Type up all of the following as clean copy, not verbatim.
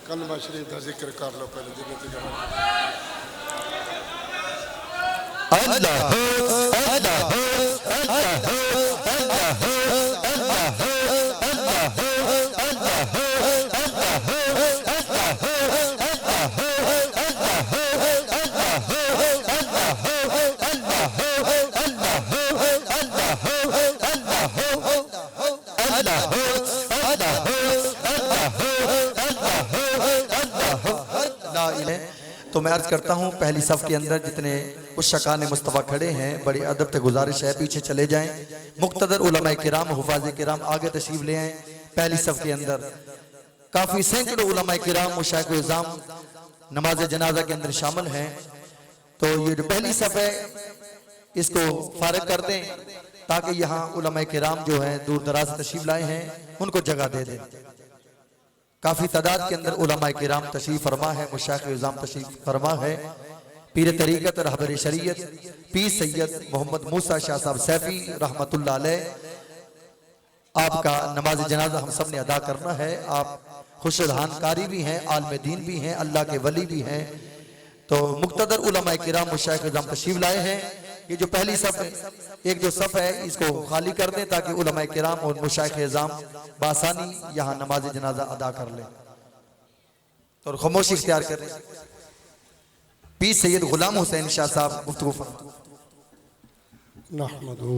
کلمہ شریف کا ذکر کر لو پہلے جنت جہنم اللہ اللہ تو میں عرض کرتا ہوں پہلی صف کے اندر جتنے عشاقان مصطفیٰ کھڑے ہیں بڑی ادب سے گزارش ہے پیچھے چلے جائیں. مقتدر علماء کرام حفاظ کرام آگے تشریف لے آئیں. پہلی صف کے اندر کافی سینکڑوں علماء کرام مشائخ اعظام نماز جنازہ کے اندر شامل ہیں. تو یہ جو پہلی صف ہے اس کو فارغ کر دیں تاکہ یہاں علماء کرام جو ہیں دور دراز تشریف لائے ہیں ان کو جگہ دے دیں. کافی تعداد کے اندر علماء کرام تشریف فرما ہے, مشائخ اعظام تشریف فرما ہے. پیر طریقت رہبر شریعت پیر سید محمد موسیٰ شاہ صاحب سیفی رحمت اللہ علیہ, آپ کا نماز جنازہ ہم سب نے ادا کرنا ہے. آپ خوشدہان کاری بھی ہیں, عالم دین بھی ہیں, اللہ کے ولی بھی ہیں. تو مقتدر علماء کرام مشائخ اعظام تشریف لائے ہیں. یہ جو پہلی صف ہے, ایک جو صف ہے اس کو خالی کر دیں تاکہ علماء کرام اور مشائخ اعظام بآسانی یہاں نماز جنازہ ادا کر لیں. اور خاموشی اختیار کر لیں. پیر سید غلام حسین شاہ صاحب گفتگو فرمائیں. نحمدہ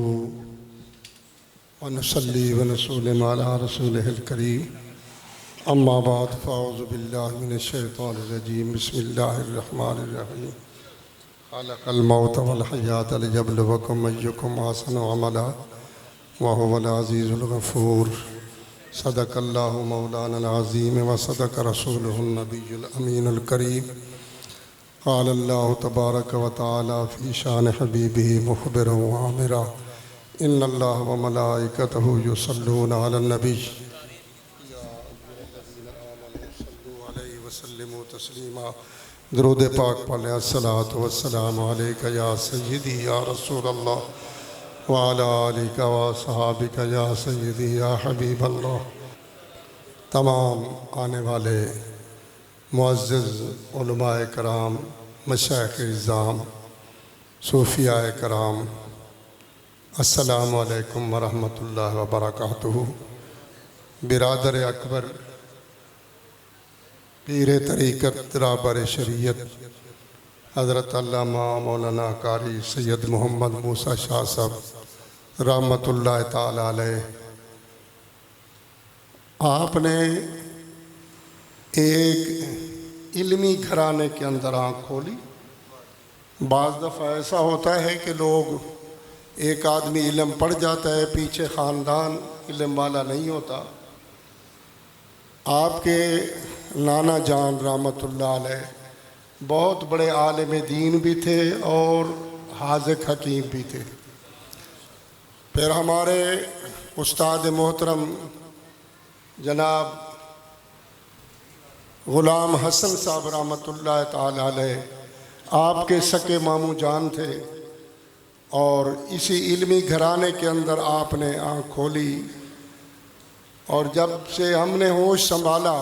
ونصلی ونسلم علی رسولہ الکریم. اما بعد فاعوذ باللہ من الشیطان الرجیم. بسم اللہ الرحمن الرحیم. خلق الموت والحیات لیبلوکم ایکم احسن عملا وہو العزیز الغفور. صدق اللہ مولانا العظیم وصدق رسولہ النبی الامین الکریم. قال اللہ تبارک و تعالی فی شان حبیبہ مخبرا وعامرا ان اللہ وملائکتہ یصلون علی النبی وسلموا تسلیما. درود پاک پڑھیں. الصلاۃ والسلام علیک یا سیدی یا رسول اللہ وعلی آلک واصحابک یا سیدی یا حبیب اللہ. تمام آنے والے معزز علماء کرام, مشائخ اعظام, صوفیاء کرام, السلام علیکم ورحمۃ اللہ وبرکاتہ. برادر اکبر پیر طریقت رہبر شریعت حضرت علامہ مولانا قاری سید محمد موسیٰ شاہ صاحب رحمت اللہ تعالی علیہ, آپ نے ایک علمی گھرانے کے اندر آنکھ کھولی. بعض دفعہ ایسا ہوتا ہے کہ لوگ ایک آدمی علم پڑھ جاتا ہے, پیچھے خاندان علم والا نہیں ہوتا. آپ کے نانا جان رحمت اللہ علیہ بہت بڑے عالم دین بھی تھے اور حاذق حکیم بھی تھے. پھر ہمارے استاد محترم جناب غلام حسن صاحب رحمت اللہ تعالی علیہ آپ کے سکے ماموں جان تھے, اور اسی علمی گھرانے کے اندر آپ نے آنکھ کھولی. اور جب سے ہم نے ہوش سنبھالا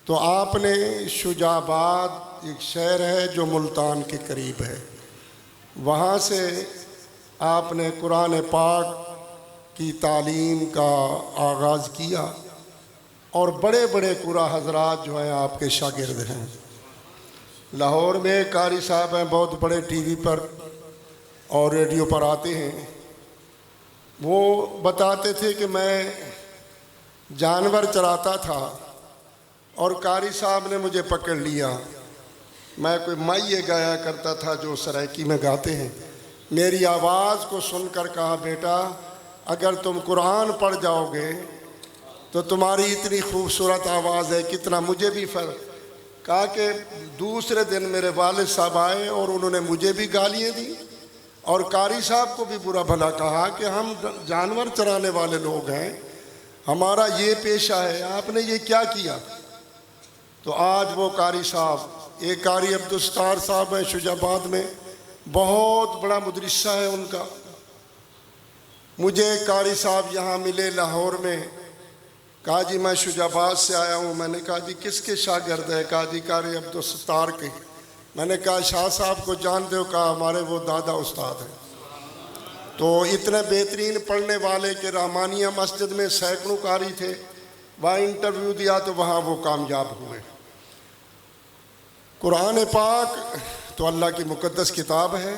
تو آپ نے شجاع آباد ایک شہر ہے جو ملتان کے قریب ہے, وہاں سے آپ نے قرآن پاک کی تعلیم کا آغاز کیا. اور بڑے بڑے قرآن حضرات جو ہیں آپ کے شاگرد ہیں. لاہور میں قاری صاحب ہیں, بہت بڑے ٹی وی پر اور ریڈیو پر آتے ہیں. وہ بتاتے تھے کہ میں جانور چراتا تھا اور قاری صاحب نے مجھے پکڑ لیا. میں کوئی مائیے گایا کرتا تھا جو سرائکی میں گاتے ہیں. میری آواز کو سن کر کہا, بیٹا اگر تم قرآن پڑھ جاؤ گے تو تمہاری اتنی خوبصورت آواز ہے, کتنا مجھے بھی فرق. کہا کہ دوسرے دن میرے والد صاحب آئے اور انہوں نے مجھے بھی گالیاں دی اور قاری صاحب کو بھی برا بھلا کہا کہ ہم جانور چرانے والے لوگ ہیں, ہمارا یہ پیشہ ہے, آپ نے یہ کیا کیا. تو آج وہ قاری صاحب, ایک قاری عبدالستار صاحب ہیں شجاع آباد میں, بہت بڑا مدرسہ ہے ان کا. مجھے قاری صاحب یہاں ملے لاہور میں, کہا جی میں شجاباد سے آیا ہوں۔ میں نے کہا جی کس کے شاگرد ہے؟ کہا جی قاری عبدالستار کے۔ میں نے کہا شاہ صاحب کو جانتے ہو؟ کہا ہمارے وہ دادا استاد ہیں۔ تو اتنے بہترین پڑھنے والے کہ رحمانیہ مسجد میں سینکڑوں قاری تھے، وہاں انٹرویو دیا تو وہاں وہ کامیاب ہوئے۔ قرآن پاک تو اللہ کی مقدس کتاب ہے،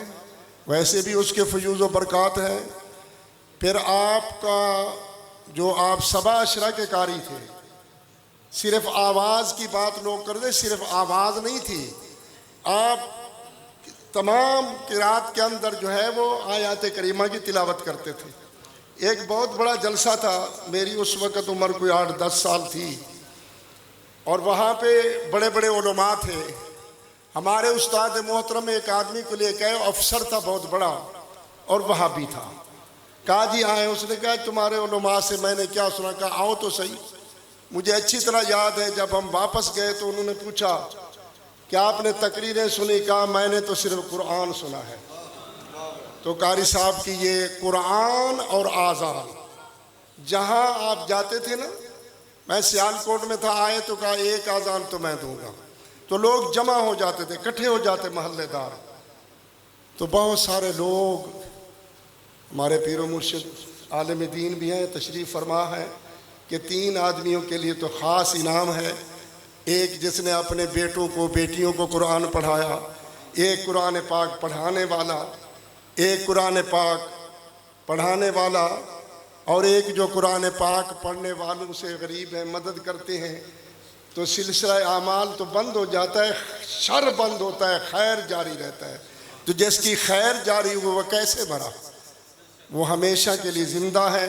ویسے بھی اس کے فیوز و برکات ہیں۔ پھر آپ کا جو آپ سبع عشرہ کے قاری تھے، صرف آواز کی بات لوگ کرتے، صرف آواز نہیں تھی، آپ تمام قرات کے اندر جو ہے وہ آیات کریمہ کی تلاوت کرتے تھے۔ ایک بہت بڑا جلسہ تھا، میری اس وقت عمر کوئی 8-10 سال تھی، اور وہاں پہ بڑے بڑے علماء تھے۔ ہمارے استاد محترم ایک آدمی کو لے کے افسر تھا بہت بڑا، اور وہاں بھی تھا۔ کہا جی آئے؟ اس نے کہا تمہارے علماء سے میں نے کیا سنا؟ کہا آؤ تو صحیح۔ مجھے اچھی طرح یاد ہے جب ہم واپس گئے تو انہوں نے پوچھا کیا آپ نے تقریریں سنی؟ کہا میں نے تو صرف قرآن سنا ہے۔ تو قاری صاحب کی یہ قرآن اور آذان، جہاں آپ جاتے تھے نا، میں سیالکوٹ میں تھا، آئے تو کہا ایک آذان تو میں دوں گا، تو لوگ جمع ہو جاتے تھے، اکٹھے ہو جاتے محلے دار۔ تو بہت سارے لوگ، ہمارے پیر و مرشد عالم دین بھی ہیں، تشریف فرما ہے کہ 3 آدمیوں کے لیے تو خاص انعام ہے۔ ایک جس نے اپنے بیٹوں کو بیٹیوں کو قرآن پڑھایا، ایک قرآن پاک پڑھانے والا، ایک قرآن پاک پڑھانے والا، اور ایک جو قرآن پاک پڑھنے والوں سے غریب ہیں، مدد کرتے ہیں۔ تو سلسلہ اعمال تو بند ہو جاتا ہے، شر بند ہوتا ہے، خیر جاری رہتا ہے۔ تو جس کی خیر جاری ہو وہ کیسے مرا؟ وہ ہمیشہ کے لیے زندہ ہے،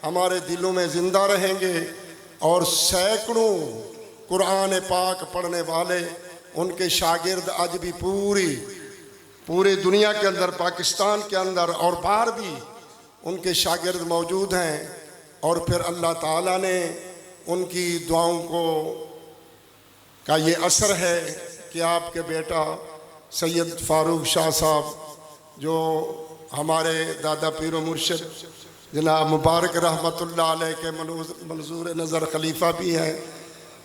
ہمارے دلوں میں زندہ رہیں گے۔ اور سینکڑوں قرآن پاک پڑھنے والے، ان کے شاگرد آج بھی پوری دنیا کے اندر، پاکستان کے اندر اور باہر بھی ان کے شاگرد موجود ہیں۔ اور پھر اللہ تعالیٰ نے ان کی دعاؤں کا یہ اثر ہے کہ آپ کے بیٹا سید فاروق شاہ صاحب، جو ہمارے دادا پیر و مرشد جناب مبارک رحمۃ اللہ علیہ کے منظور نظر خلیفہ بھی ہیں،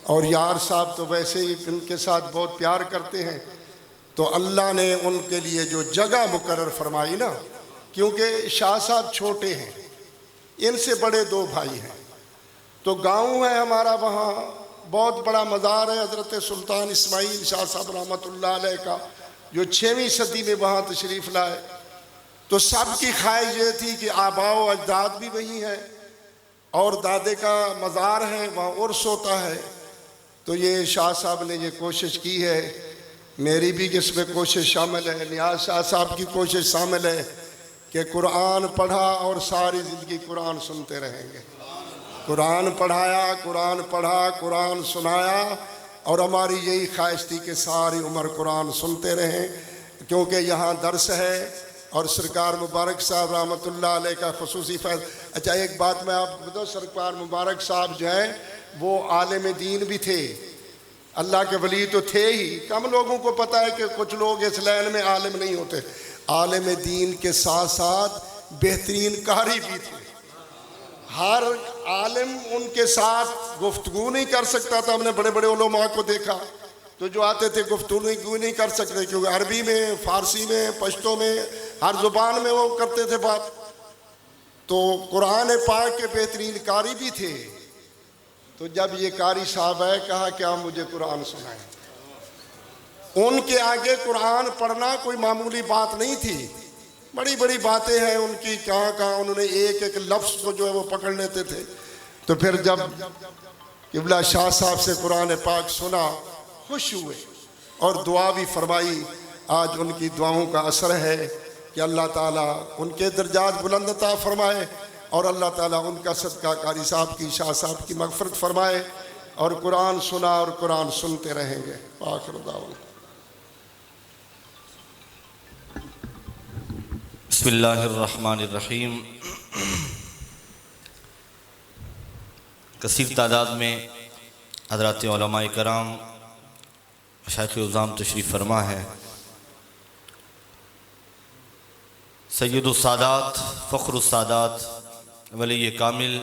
اور یار صاحب تو ویسے ہی ان کے ساتھ بہت پیار کرتے ہیں۔ تو اللہ نے ان کے لیے جو جگہ مقرر فرمائی نا، کیونکہ شاہ صاحب چھوٹے ہیں، ان سے بڑے 2 بھائی ہیں، تو گاؤں ہے ہمارا، وہاں بہت بڑا مزار ہے حضرت سلطان اسماعیل شاہ صاحب رحمۃ اللہ علیہ کا، جو 6ویں صدی میں وہاں تشریف لائے۔ تو سب کی خواہش یہ تھی کہ آباء و اجداد بھی وہی ہیں، اور دادے کا مزار ہے، وہاں عرس ہوتا ہے۔ تو یہ شاہ صاحب نے یہ کوشش کی ہے، میری بھی اس میں کوشش شامل ہے، نیاز شاہ صاحب کی کوشش شامل ہے کہ قرآن پڑھا اور ساری زندگی قرآن سنتے رہیں گے۔ قرآن پڑھایا، قرآن پڑھا، قرآن سنایا، اور ہماری یہی خواہش تھی کہ ساری عمر قرآن سنتے رہیں، کیونکہ یہاں درس ہے، اور سرکار مبارک صاحب رحمۃ اللہ علیہ کا خصوصی فیض۔ اچھا ایک بات میں آپ کو بتاؤں، سرکار مبارک صاحب جو ہیں وہ عالم دین بھی تھے، اللہ کے ولی تو تھے ہی۔ کم لوگوں کو پتہ ہے کہ کچھ لوگ اس لائن میں عالم نہیں ہوتے۔ عالم دین کے ساتھ ساتھ بہترین قاری بھی تھے۔ ہر عالم ان کے ساتھ گفتگو نہیں کر سکتا تھا، ہم نے بڑے بڑے علماء کو دیکھا تو جو آتے تھے گفتگو نہیں کر سکتے، کیونکہ عربی میں، فارسی میں، پشتو میں، ہر زبان میں وہ کرتے تھے بات۔ تو قرآن پاک کے بہترین قاری بھی تھے۔ تو جب یہ قاری صاحب ہے، کہا کہ آپ مجھے قرآن سنائیں۔ ان کے آگے قرآن پڑھنا کوئی معمولی بات نہیں تھی، بڑی بڑی باتیں ہیں ان کی، کہاں انہوں نے ایک ایک لفظ کو جو ہے وہ پکڑ لیتے تھے۔ تو پھر جب قبلہ شاہ صاحب سے قرآن پاک سنا، خوش ہوئے اور دعا بھی فرمائی۔ آج ان کی دعاؤں کا اثر ہے کہ اللہ تعالیٰ ان کے درجات بلند عطا فرمائے، اور اللہ تعالیٰ ان کا صدقہ قاری صاحب کی، شاہ صاحب کی مغفرت فرمائے، اور قرآن سنا اور قرآن سنتے رہیں گے۔ آخر دعوانا بسم اللہ الرحمن الرحیم۔ کثیر تعداد میں حضرات علماء کرام، مشائخ عظام تشریف فرما ہے۔ سید السادات، فخر السادات، ولی کامل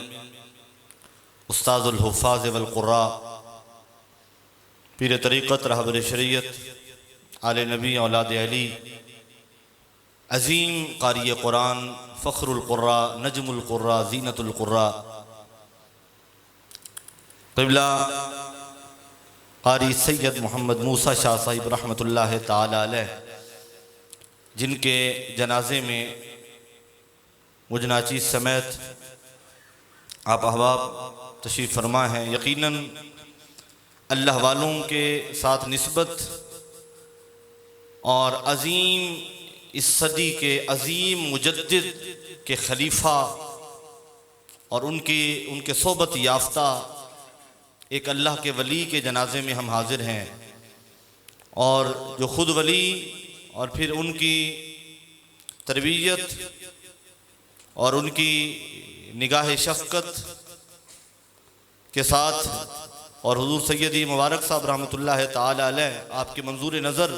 استاذ الحفاظ والقراء، پیر طریقت رہبر شریعت، آل نبی اولاد علی، عظیم قاری قرآن، فخر القراء، نجم القراء، زینت القراء، قبلہ قاری سید محمد موسیٰ شاہ صاحب رحمۃ اللہ تعالی علیہ، جن کے جنازے میں مجھ ناچیز سمیت آپ احباب تشریف فرما ہیں۔ یقیناً اللہ والوں کے ساتھ نسبت اور عظیم اس صدی کے عظیم مجدد کے خلیفہ اور ان کے صحبت یافتہ ایک اللہ کے ولی کے جنازے میں ہم حاضر ہیں، اور جو خود ولی اور پھر ان کی تربیت اور ان کی نگاہ شفقت کے ساتھ، اور حضور سیدی مبارک صاحب رحمۃ اللہ تعالی علیہ آپ کے منظور نظر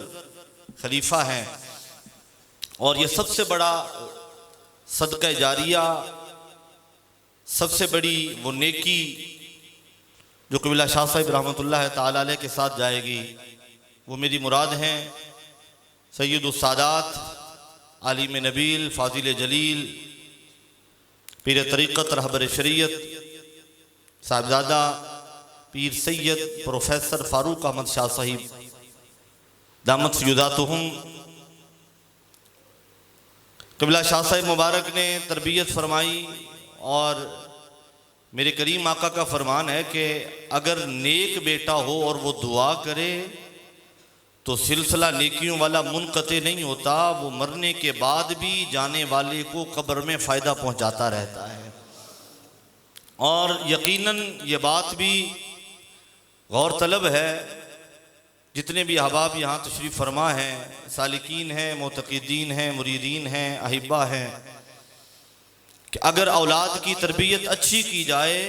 خلیفہ ہیں، اور یہ سب سے بڑا صدقہ جاریہ، سب سے بڑی وہ نیکی جو قبلہ شاہ صاحب رحمۃ اللہ تعالی علیہ کے ساتھ جائے گی، وہ میری مراد ہیں سید السادات، عالم نبیل، فاضل جلیل، پیر طریقت رہبر شریعت، صاحبزادہ پیر سید پروفیسر فاروق احمد شاہ صاحب دامت فیوضاتہم۔ قبلہ شاہ صاحب مبارک نے تربیت فرمائی، اور میرے کریم آقا کا فرمان ہے کہ اگر نیک بیٹا ہو اور وہ دعا کرے تو سلسلہ نیکیوں والا منقطع نہیں ہوتا، وہ مرنے کے بعد بھی جانے والے کو قبر میں فائدہ پہنچاتا رہتا ہے۔ اور یقیناً یہ بات بھی غور طلب ہے، جتنے بھی احباب یہاں تشریف فرما ہیں، سالکین ہیں، معتقدین ہیں، مریدین ہیں، احبہ ہیں، کہ اگر اولاد کی تربیت اچھی کی جائے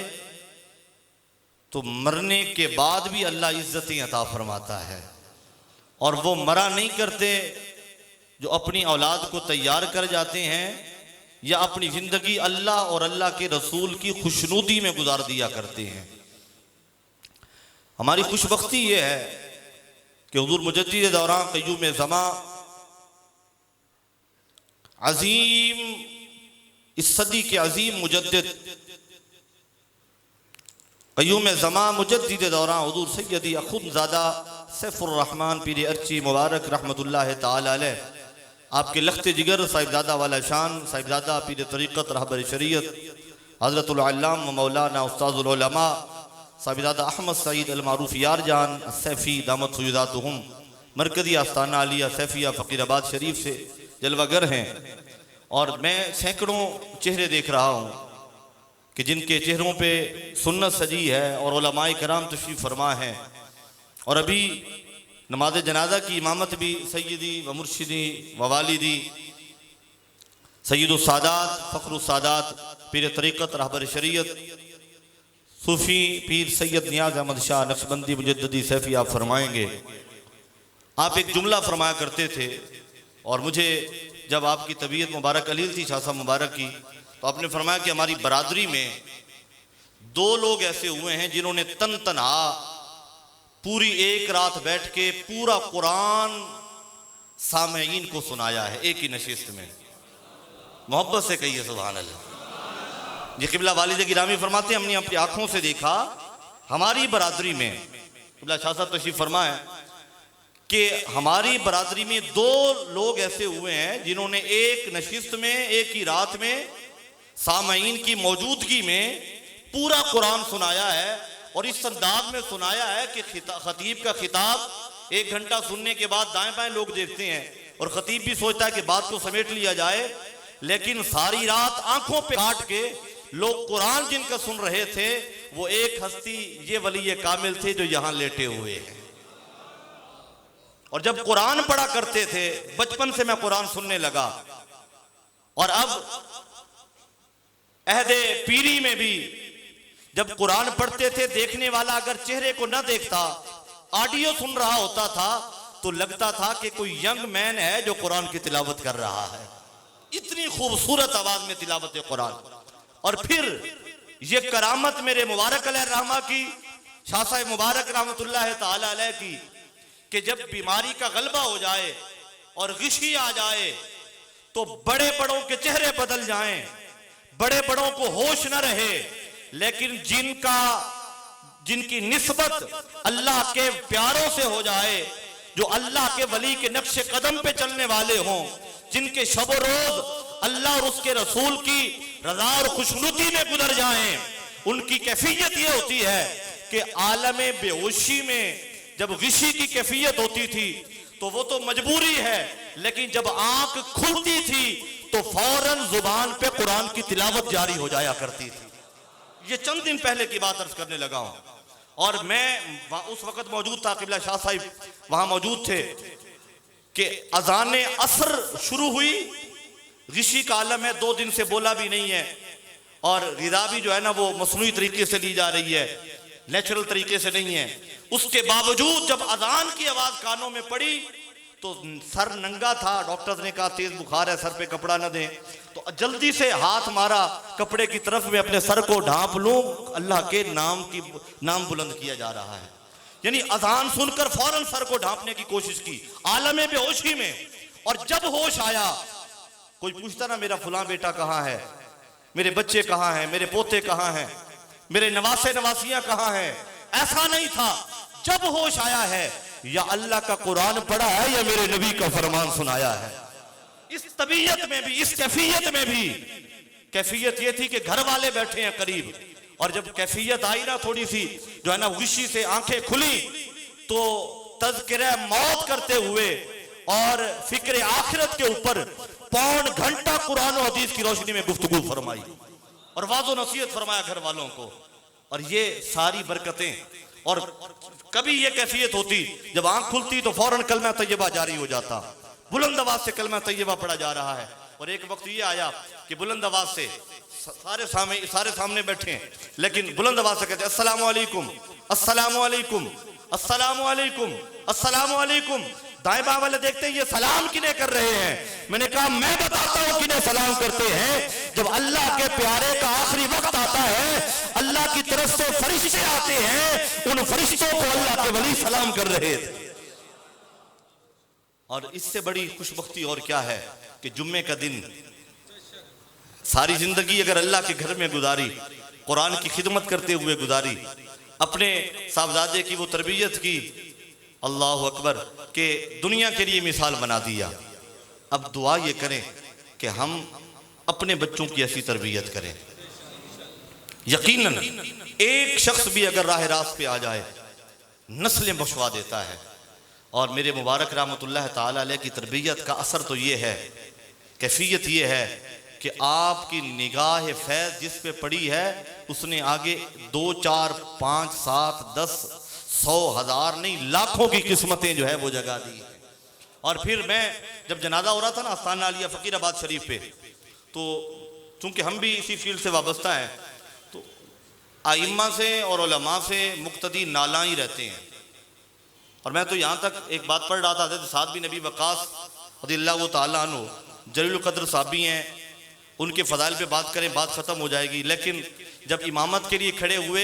تو مرنے کے بعد بھی اللہ عزتیں عطا فرماتا ہے، اور وہ مرا نہیں کرتے جو اپنی اولاد کو تیار کر جاتے ہیں یا اپنی زندگی اللہ اور اللہ کے رسول کی خوشنودی میں گزار دیا کرتے ہیں۔ ہماری خوش بختی یہ ہے کہ حضور مجدد دوران قیوم زمان، عظیم اس صدی کے عظیم مجدد، قیوم زمان مجدد دوران حضور سیدی اخندزادہ سیف الرحمن پیر ارچی مبارک رحمت اللہ تعالی علیہ، آپ کے لخت جگر صاحبزادہ والا شان، صاحبزادہ پیر طریقت رہبر شریعت حضرت العلام و مولانا استاذ العلماء صاحبزادہ احمد سعید المعروف یار جان السیفی دامت فیوضاتہم، مرکزی آستانہ علیہ سیفیہ فقیر آباد شریف سے جلوہ گر ہیں، اور میں سینکڑوں چہرے دیکھ رہا ہوں کہ جن کے چہروں پہ سنت سجی ہے، اور علماء کرام تشریف فرما ہیں، اور ابھی نماز جنازہ کی امامت بھی سیدی و مرشدی و والدی سید السادات فخر السادات پیر طریقت رہبر شریعت صوفی پیر سید نیاز احمد شاہ نقشبندی مجددی سیفی آپ فرمائیں گے۔ آپ ایک جملہ فرمایا کرتے تھے، اور مجھے جب آپ کی طبیعت مبارک علیل تھی شاہ صاحب مبارک کی، تو آپ نے فرمایا کہ ہماری برادری میں 2 لوگ ایسے ہوئے ہیں جنہوں نے تنہا پوری ایک رات بیٹھ کے پورا قرآن سامعین کو سنایا ہے ایک ہی نشست میں۔ محبت سے کہیے سبحان اللہ۔ یہ قبلہ والد گرامی فرماتے ہیں ہم نے اپنی آنکھوں سے دیکھا ہماری برادری میں، قبلہ شاہ صاحب تشریف فرما ہے کہ ہماری برادری میں 2 لوگ ایسے ہوئے ہیں جنہوں نے ایک نشست میں ایک ہی رات میں سامعین کی موجودگی میں پورا قرآن سنایا ہے، اور اس انداز میں سنایا ہے کہ خطیب کا خطاب 1 گھنٹہ سننے کے بعد دائیں بائیں لوگ دیکھتے ہیں، اور خطیب بھی سوچتا ہے کہ بات کو سمیٹ لیا جائے، لیکن ساری رات آنکھوں پہ کاٹ کے لوگ قرآن جن کا سن رہے تھے وہ ایک ہستی یہ ولی کامل تھے جو یہاں لیٹے ہوئے ہیں۔ اور جب قرآن پڑھا کرتے تھے، بچپن سے میں قرآن سننے لگا، اور اب عہد پیری میں بھی جب قرآن پڑھتے تھے دیکھنے والا اگر چہرے کو نہ دیکھتا، آڈیو سن رہا ہوتا تھا تو لگتا تھا کہ کوئی ینگ مین ہے جو قرآن کی تلاوت کر رہا ہے، اتنی خوبصورت آواز میں تلاوت قرآن۔ اور پھر یہ کرامت میرے مبارک علیہ الرحمہ کی، شاہ صاحب مبارک رحمت اللہ تعالی علیہ کی، کہ جب بیماری کا غلبہ ہو جائے اور غشی آ جائے تو بڑے بڑوں کے چہرے بدل جائیں، بڑے بڑوں کو ہوش نہ رہے، لیکن جن کی نسبت اللہ کے پیاروں سے ہو جائے، جو اللہ کے ولی کے نقش قدم پہ چلنے والے ہوں، جن کے شب و روز اللہ اور اس کے رسول کی رضا اور خوشنودی میں گزر جائیں، ان کی کیفیت یہ ہوتی ہے کہ عالم بے ہوشی میں جب غشی کی کیفیت ہوتی تھی تو وہ تو مجبوری ہے، لیکن جب آنکھ کھلتی تھی تو فوراً زبان پہ قرآن کی تلاوت جاری ہو جایا کرتی تھی۔ یہ چند دن پہلے کی بات عرض کرنے لگا ہوں، اور میں اس وقت موجود تھا، قبلہ شاہ صاحب وہاں موجود تھے، کہ اذان عصر شروع ہوئی، غشی کا عالم ہے، 2 دن سے بولا بھی نہیں ہے، اور غذا بھی جو ہے نا وہ مصنوعی طریقے سے لی جا رہی ہے، نیچرل طریقے سے نہیں ہے۔ اس کے باوجود جب اذان کی آواز کانوں میں پڑی تو سر ننگا تھا، ڈاکٹرز نے کہا تیز بخار ہے، سر پہ کپڑا نہ دیں، تو جلدی سے ہاتھ مارا کپڑے کی طرف، میں اپنے سر کو ڈھانپ لوں، اللہ کے نام بلند کیا جا رہا ہے، یعنی اذان سن کر فوراً سر کو ڈھانپنے کی کوشش کی عالم بے ہوشی میں۔ اور جب ہوش آیا، کوئی پوچھتا نا میرا فلاں بیٹا کہاں ہے، میرے بچے کہاں ہیں، میرے پوتے کہاں ہیں، میرے نواسے نواسیاں کہاں ہیں، ایسا نہیں تھا۔ جب ہوش آیا ہے، یا اللہ کا قرآن پڑھا ہے یا میرے نبی کا فرمان سنایا ہے۔ اس طبیعت میں بھی، اس کیفیت میں بھی، کیفیت یہ تھی کہ گھر والے بیٹھے ہیں قریب، اور جب کیفیت آئی نا تھوڑی سی جو ہے نا غشی سے آنکھیں کھلی، تو تذکرہ موت کرتے ہوئے اور فکر آخرت کے اوپر 1.25 گھنٹہ قرآن و حدیث کی روشنی میں گفتگو فرمائی اور واضح و نصیحت فرمایا گھر والوں کو۔ اور یہ ساری برکتیں، اور کبھی یہ کیفیت ہوتی جب آنکھ کھلتی تو فوراً کلمہ طیبہ جاری ہو جاتا، بلند آواز سے کلمہ طیبہ پڑھا جا رہا ہے۔ اور ایک وقت یہ آیا کہ بلند آواز سے سارے سامنے بیٹھے ہیں، لیکن بلند آواز سے کہتے ہیں السلام علیکم، السلام علیکم، السلام علیکم، السلام علیکم۔ دائیں بائیں والے دیکھتے ہیں یہ سلام کنہیں کر رہے ہیں؟ میں نے کہا میں بتاتا ہوں کنہیں سلام کرتے ہیں۔ جب اللہ کے پیارے کا آخری وقت آتا ہے، اللہ کی طرف سے فرشتے آتے ہیں، ان فرشتوں کو اللہ کے ولی سلام کر رہے تھے۔ اور اس سے بڑی خوشبختی اور کیا ہے کہ جمعے کا دن ساری زندگی اگر اللہ کے گھر میں گزاری، قرآن کی خدمت کرتے ہوئے گزاری، اپنے صاحبزادے کی وہ تربیت کی، اللہ اکبر، کہ دنیا کے لیے مثال بنا دیا۔ اب دعا یہ کریں کہ ہم اپنے بچوں کی ایسی تربیت کریں۔ یقیناً ایک شخص بھی اگر راہ راست پہ آ جائے نسلیں بخشوا دیتا ہے۔ اور میرے مبارک رحمت اللہ تعالی علیہ کی تربیت کا اثر تو یہ ہے، کیفیت یہ ہے کہ آپ کی نگاہ فیض جس پہ پڑی ہے اس نے آگے 2 4 5 7 10 100 1000 نہیں لاکھوں کی قسمتیں جو ہے وہ جگہ دی۔ اور پھر میں جب جنازہ ہو رہا تھا نا آستانہ عالیہ فقیر آباد شریف پہ، تو چونکہ ہم بھی اسی فیلڈ سے وابستہ ہیں، تو ائمہ سے اور علماء سے مقتدی نالاں ہی رہتے ہیں۔ اور میں تو یہاں تک ایک بات پڑھ رہا تھا، حضرت سعد بن نبی وقاص رضی اللہ تعالیٰ عنہ جلیل القدر صحابی ہیں، ان کے فضائل پہ بات کریں بات ختم ہو جائے گی، لیکن جب امامت کے لیے کھڑے ہوئے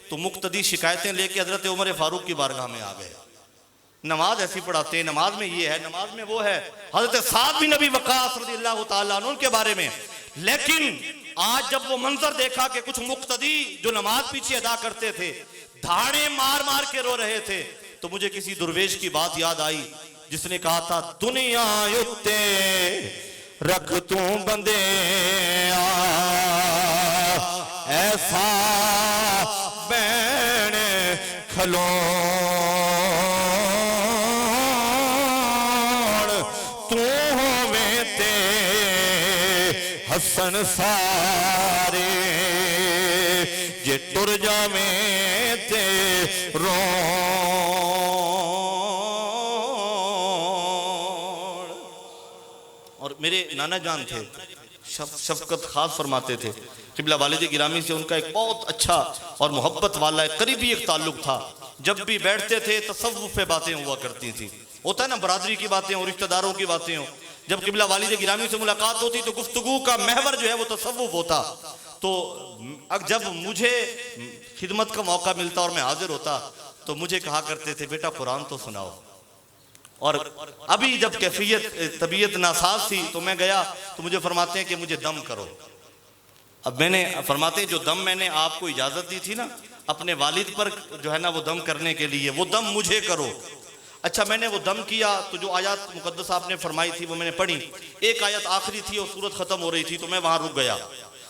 تو مقتدی شکایتیں لے کے حضرت عمر فاروق کی بارگاہ میں آ گئے۔ نماز ایسی پڑھاتے ہیں، نماز میں یہ ہے، نماز میں وہ ہے، حضرت سعد بن نبی وقاص رضی اللہ تعالیٰ عنہ کے بارے میں۔ لیکن آج جب وہ منظر دیکھا کہ کچھ مقتدی جو نماز پیچھے ادا کرتے تھے دھاڑے مار مار کے رو رہے تھے، تو مجھے کسی درویش کی بات یاد آئی جس نے کہا تھا دنیا اتے رکھ تو بندے ایسا بین کھلون تو ہوویں تے حسن سارے جے ٹر جاویں تے رون۔ اور میرے نانا جان تھے، شفقت خاص فرماتے تھے، قبلہ والد گرامی سے ان کا ایک بہت اچھا اور محبت والا قریبی ایک تعلق تھا۔ جب بھی بیٹھتے تھے تصوف پہ باتیں ہوا کرتی تھی، ہوتا ہے نا برادری کی باتیں ہوں، رشتہ داروں کی باتیں ہوں، جب قبلہ والد گرامی سے ملاقات ہوتی تو گفتگو کا محور جو ہے وہ تصوف ہوتا۔ تو جب مجھے خدمت کا موقع ملتا اور میں حاضر ہوتا تو مجھے کہا کرتے تھے بیٹا قرآن تو سناؤ. اور ابھی جب طبیعت ناساز تھی تو میں گیا تو مجھے فرماتے ہیں کہ مجھے دم کرو. اب میں نے فرماتے ہیں جو دم میں نے آپ کو اجازت دی تھی نا اپنے والد پر جو ہے نا وہ دم کرنے کے لیے، وہ دم مجھے کرو. اچھا میں نے وہ دم کیا تو جو آیات مقدس آپ نے فرمائی تھی وہ میں نے پڑھی. ایک آیت آخری تھی اور سورت ختم ہو رہی تھی تو میں وہاں رک گیا.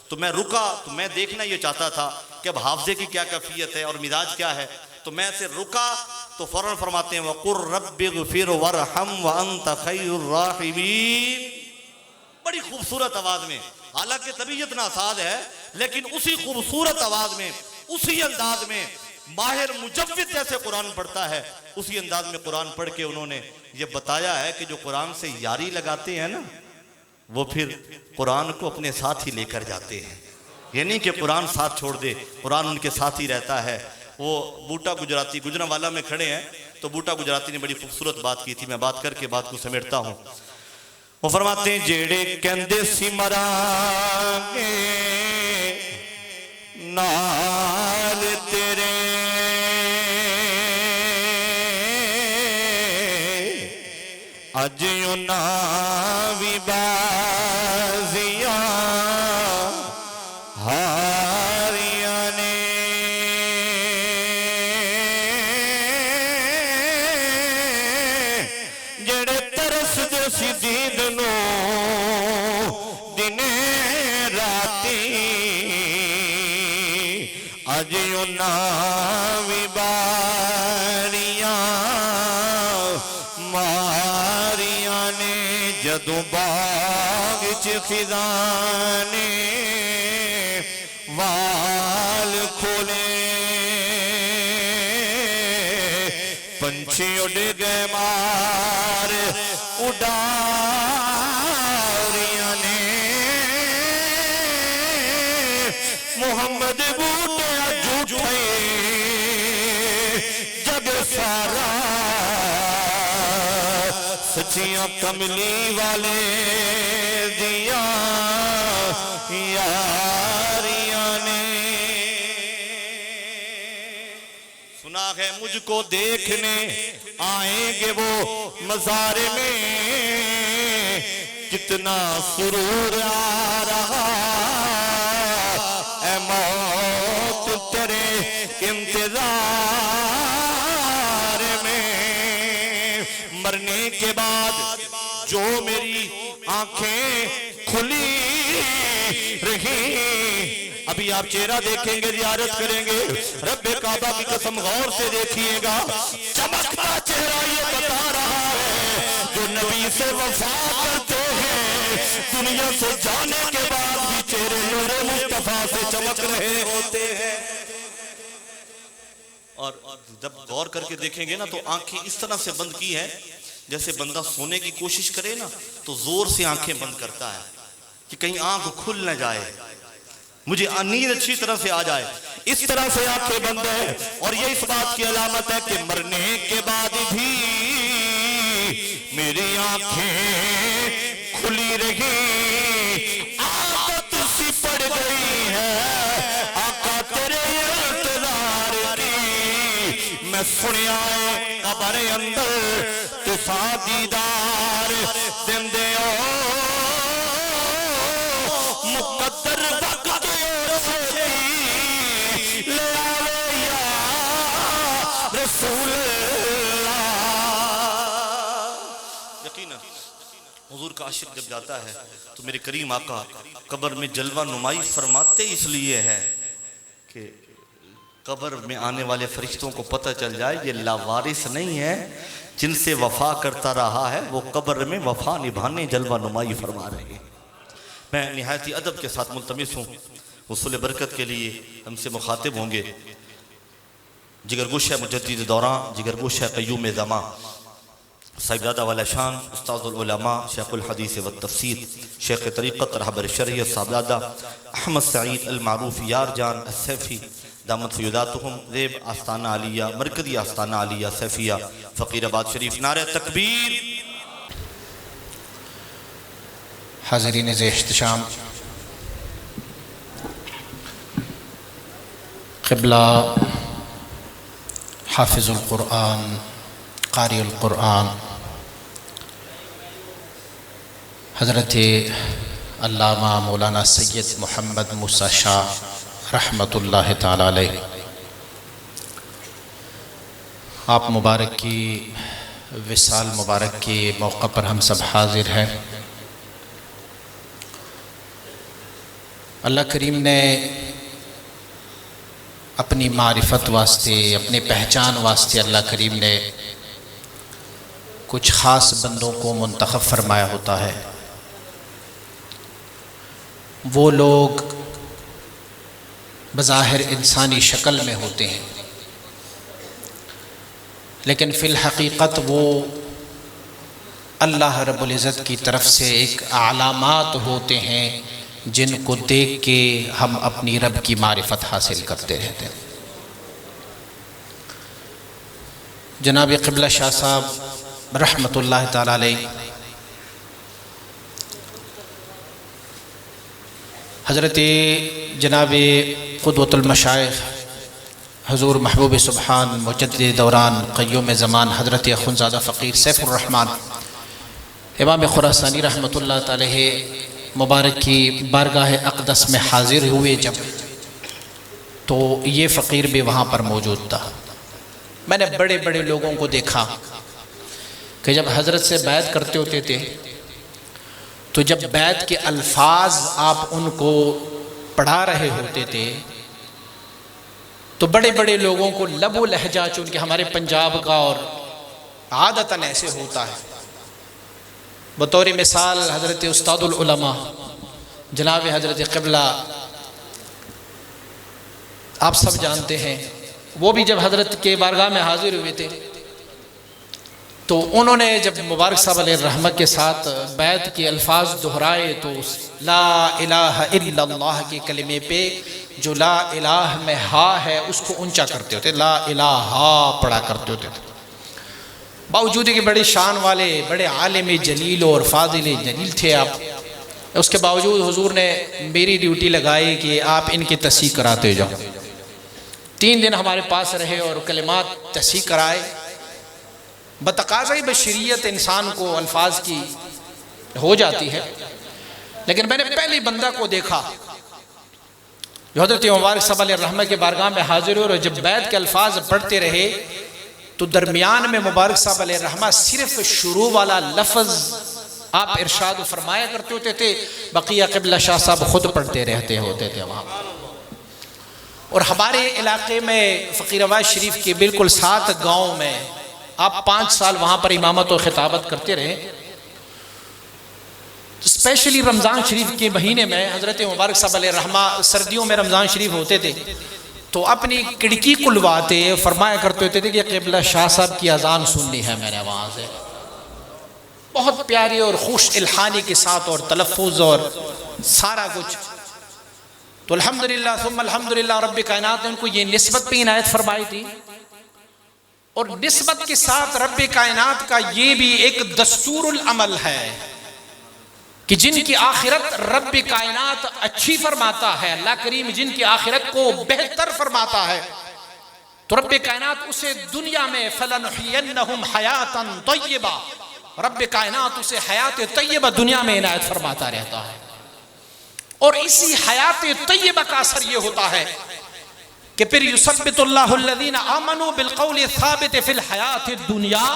تو میں رکا تو میں دیکھنا یہ چاہتا تھا کہ اب حافظے کی کیا کیفیت ہے اور مزاج کیا ہے. تو میں سے رکا تو فوراً فرماتے ہیں وَقُلْ رَبِّ اغْفِرْ وَارْحَمْ وَأَنْتَ خَيْرُ الرَّاحِمِينَ. بڑی خوبصورت آواز میں، حالانکہ طبیعت ناساز ہے لیکن اسی خوبصورت آواز میں، اسی انداز میں ماہر مجوید جیسے قرآن پڑھتا ہے اسی انداز میں قرآن پڑھ کے انہوں نے یہ بتایا ہے کہ جو قرآن سے یاری لگاتے ہیں نا وہ پھر قرآن کو اپنے ساتھ ہی لے کر جاتے ہیں. یعنی کہ قرآن ساتھ چھوڑ دے، قرآن ان کے ساتھ ہی رہتا ہے. وہ بوٹا گجراتی گجرانوالا میں کھڑے ہیں تو بوٹا گجراتی نے بڑی خوبصورت بات کی تھی، میں بات کر کے بات کو سمیٹتا ہوں. وہ فرماتے ہیں جیڑے کہندے سی مران گے نال تیرے اج انہاں وی بازیاں ہاریاں نے جڑے ترس دے سی دید نو دنے راتی اج انہاں وی باریاں ماریاں نے جدوں باغ چ خزاں نے وال کھولے پنچھی اڑ گئے مار اڈاریاں نے محمد بوٹے جھوٹے جگ سارا سچیاں کملی والے دیاں یاریاں نے. سنا ہے مجھ کو دیکھنے آئیں گے وہ مزار میں کتنا سرور آ رہا اے موت تیرے انتظار میں. مرنے کے بعد جو میری آنکھیں کھلی رہی ابھی آپ چہرہ دیکھیں گے زیارت کریں گے رب کعبہ کی قسم غور سے دیکھیے گا چمکتا چہرہ یہ بتا رہا ہے جو نبی سے وفا کرتے ہیں دنیا سے جانے کے بعد بھی چہرے نور مصطفیٰ سے چمک رہے ہوتے ہیں. اور جب غور کر کے دیکھیں گے نا تو آنکھیں اس طرح سے بند کی ہیں جیسے بندہ سونے کی کوشش کرے نا تو زور سے آنکھیں بند کرتا ہے کہ کہیں آنکھ کھل نہ جائے، مجھے نیند اچھی طرح سے آ جائے. اس طرح سے آنکھیں بند ہے اور یہ اس بات کی علامت ہے کہ مرنے کے بعد بھی میری آنکھیں کھلی رہی. عادت سی پڑ گئی ہے آقا تیرے انتظار کی. میں سنیا ہے قبر اندر تسا دیدار دندے ہو مقدر وقت سے لے آوے یا رسول اللہ. یقینا حضور کا عاشق جب جاتا ہے تو میرے کریم آقا قبر میں جلوہ نمائی فرماتے اس لیے ہے کہ قبر میں آنے والے فرشتوں کو پتہ چل جائے یہ لاوارث نہیں ہے، جن سے وفا کرتا رہا ہے وہ قبر میں وفا نبھانے جلوہ نمائی فرما رہے ہیں. میں نہایتی ادب کے ساتھ ملتمس ہوں وصول برکت کے لیے ہم سے مخاطب ہوں گے جگرگوش مجدد دوران، جگرگوش قیوم زمان، صاحبزادہ والا شان استاذ العلماء شیخ الحدیث والتفسیر شیخ طریقت رہبر شریعت صاحبزادہ احمد سعید المعروف یار جان السیفی دامت فیوداتہم زیب آستانہ علیہ مرکزی آستانہ علیہ سیفیہ فقیر آباد شریف. نعرہ تکبیر. حاضرین ذی احتشام قبلہ حافظ القرآن، قاری القرآن حضرت علامہ مولانا سید محمد موسیٰ شاہ رحمۃ اللہ تعالی علیہ، آپ مبارک کی وصال مبارک کے موقع پر ہم سب حاضر ہیں۔ اللہ کریم نے اپنی معرفت واسطے، اپنے پہچان واسطے اللہ کریم نے کچھ خاص بندوں کو منتخب فرمایا ہوتا ہے۔ وہ لوگ بظاہر انسانی شکل میں ہوتے ہیں، لیکن فی الحقیقت وہ اللہ رب العزت کی طرف سے ایک علامات ہوتے ہیں جن کو دیکھ کے ہم اپنی رب کی معرفت حاصل کرتے رہتے ہیں۔ جناب قبلہ شاہ صاحب رحمۃ اللہ تعالی علیہ حضرت جناب قدوۃ المشائخ حضور محبوب سبحان مجدد دوران قیوم زمان حضرت اخوندزادہ فقیر سیف الرحمن امام خراسانی رحمۃ اللہ تعالی مبارک کی بارگاہ اقدس میں حاضر ہوئے جب، تو یہ فقیر بھی وہاں پر موجود تھا۔ میں نے بڑے بڑے لوگوں کو دیکھا کہ جب حضرت سے بیعت کرتے ہوتے تھے تو جب بیعت کے الفاظ آپ ان کو پڑھا رہے ہوتے تھے تو بڑے بڑے لوگوں کو لب و لہجہ چونکہ ہمارے پنجاب کا اور عادتاً ایسے ہوتا ہے، بطور مثال حضرت استاد العلماء جناب حضرت قبلہ آپ سب جانتے ہیں، وہ بھی جب حضرت کے بارگاہ میں حاضر ہوئے تھے تو انہوں نے جب مبارک صاحب علیہ الرحمہ کے ساتھ بیعت کے الفاظ دہرائے تو لا الہ الا اللہ کے کلمے پہ جو لا الہ میں ہا ہے اس کو اونچا کرتے ہوتے، لا الہ پڑھا کرتے ہوتے تھے، باوجود کہ بڑے شان والے بڑے عالم جلیل اور فاضل جلیل تھے آپ، اس کے باوجود حضور نے میری ڈیوٹی لگائی کہ آپ ان کی تصحیح کراتے جاؤ۔ 3 دن ہمارے پاس رہے اور کلمات تصحیح کرائے۔ بتقاضۂ بشریت انسان کو الفاظ کی ہو جاتی ہے، لیکن میں نے پہلی بندہ کو دیکھا جو حضرت مبارک صاحب علیہ الرحمہ کے بارگاہ میں حاضر ہوئے، اور جب بیعت کے الفاظ پڑھتے رہے تو درمیان میں مبارک صاحب علیہ الرحمہ صرف شروع والا لفظ آپ ارشاد فرمایا کرتے ہوتے تھے، بقیہ قبلہ شاہ صاحب خود پڑھتے رہتے ہوتے تھے وہاں۔ اور ہمارے علاقے میں فقیر آباد شریف کے بالکل ساتھ گاؤں میں آپ 5 سال وہاں پر امامت و خطابت کرتے رہے۔ اسپیشلی رمضان شریف کے مہینے میں حضرت مبارک صاحب علیہ الرحمہ سردیوں میں رمضان شریف ہوتے تھے تو اپنی کھڑکی کھلواتے فرمایا کرتے ہوتے تھے کہ قبلہ شاہ صاحب کی اذان سننی ہے میں نے وہاں سے، بہت پیاری اور خوش الحانی کے ساتھ اور تلفظ اور سارا کچھ۔ تو الحمدللہ ثم الحمدللہ رب کائنات نے ان کو یہ نسبت پہ عنایت فرمائی تھی، اور نسبت کے ساتھ رب کائنات کا یہ بھی ایک دستور العمل ہے کہ جن کی آخرت رب کائنات اچھی فرماتا ہے، اللہ کریم جن کی آخرت کو بہتر فرماتا ہے تو رب کائنات اسے دنیا میں فَلَنُحْيَنَّهُمْ حَيَاتًا طَيِّبًا، رب کائنات اسے حیات طیبہ دنیا میں عنایت فرماتا رہتا ہے، اور اسی حیات طیبہ کا اثر یہ ہوتا ہے کہ پھر یثبت اللہ الذین آمنوا بالقول الثابت فی الحیات الدنیا،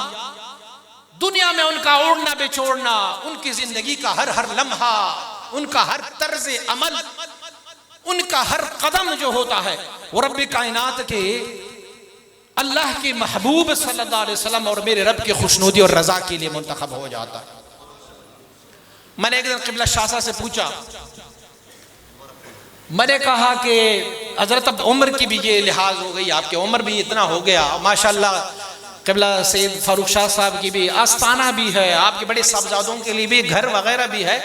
دنیا میں ان کا اوڑنا بچوڑنا، ان کی زندگی کا ہر لمحہ، ان کا ہر طرز عمل، ان کا ہر قدم جو ہوتا ہے وہ رب کائنات کے اللہ کے محبوب صلی اللہ علیہ وسلم اور میرے رب کی خوشنودی اور رضا کے لیے منتخب ہو جاتا ہے۔ میں نے ایک دن قبلہ شاہ صاحب سے پوچھا، میں نے کہا کہ حضرت اب عمر کی بھی یہ لحاظ ہو گئی، آپ کے عمر بھی اتنا ہو گیا، ماشاءاللہ قبلہ سید فاروق شاہ صاحب کی بھی آستانہ بھی ہے، آپ کے بڑے صاحبزادوں کے لیے بھی گھر وغیرہ بھی ہے،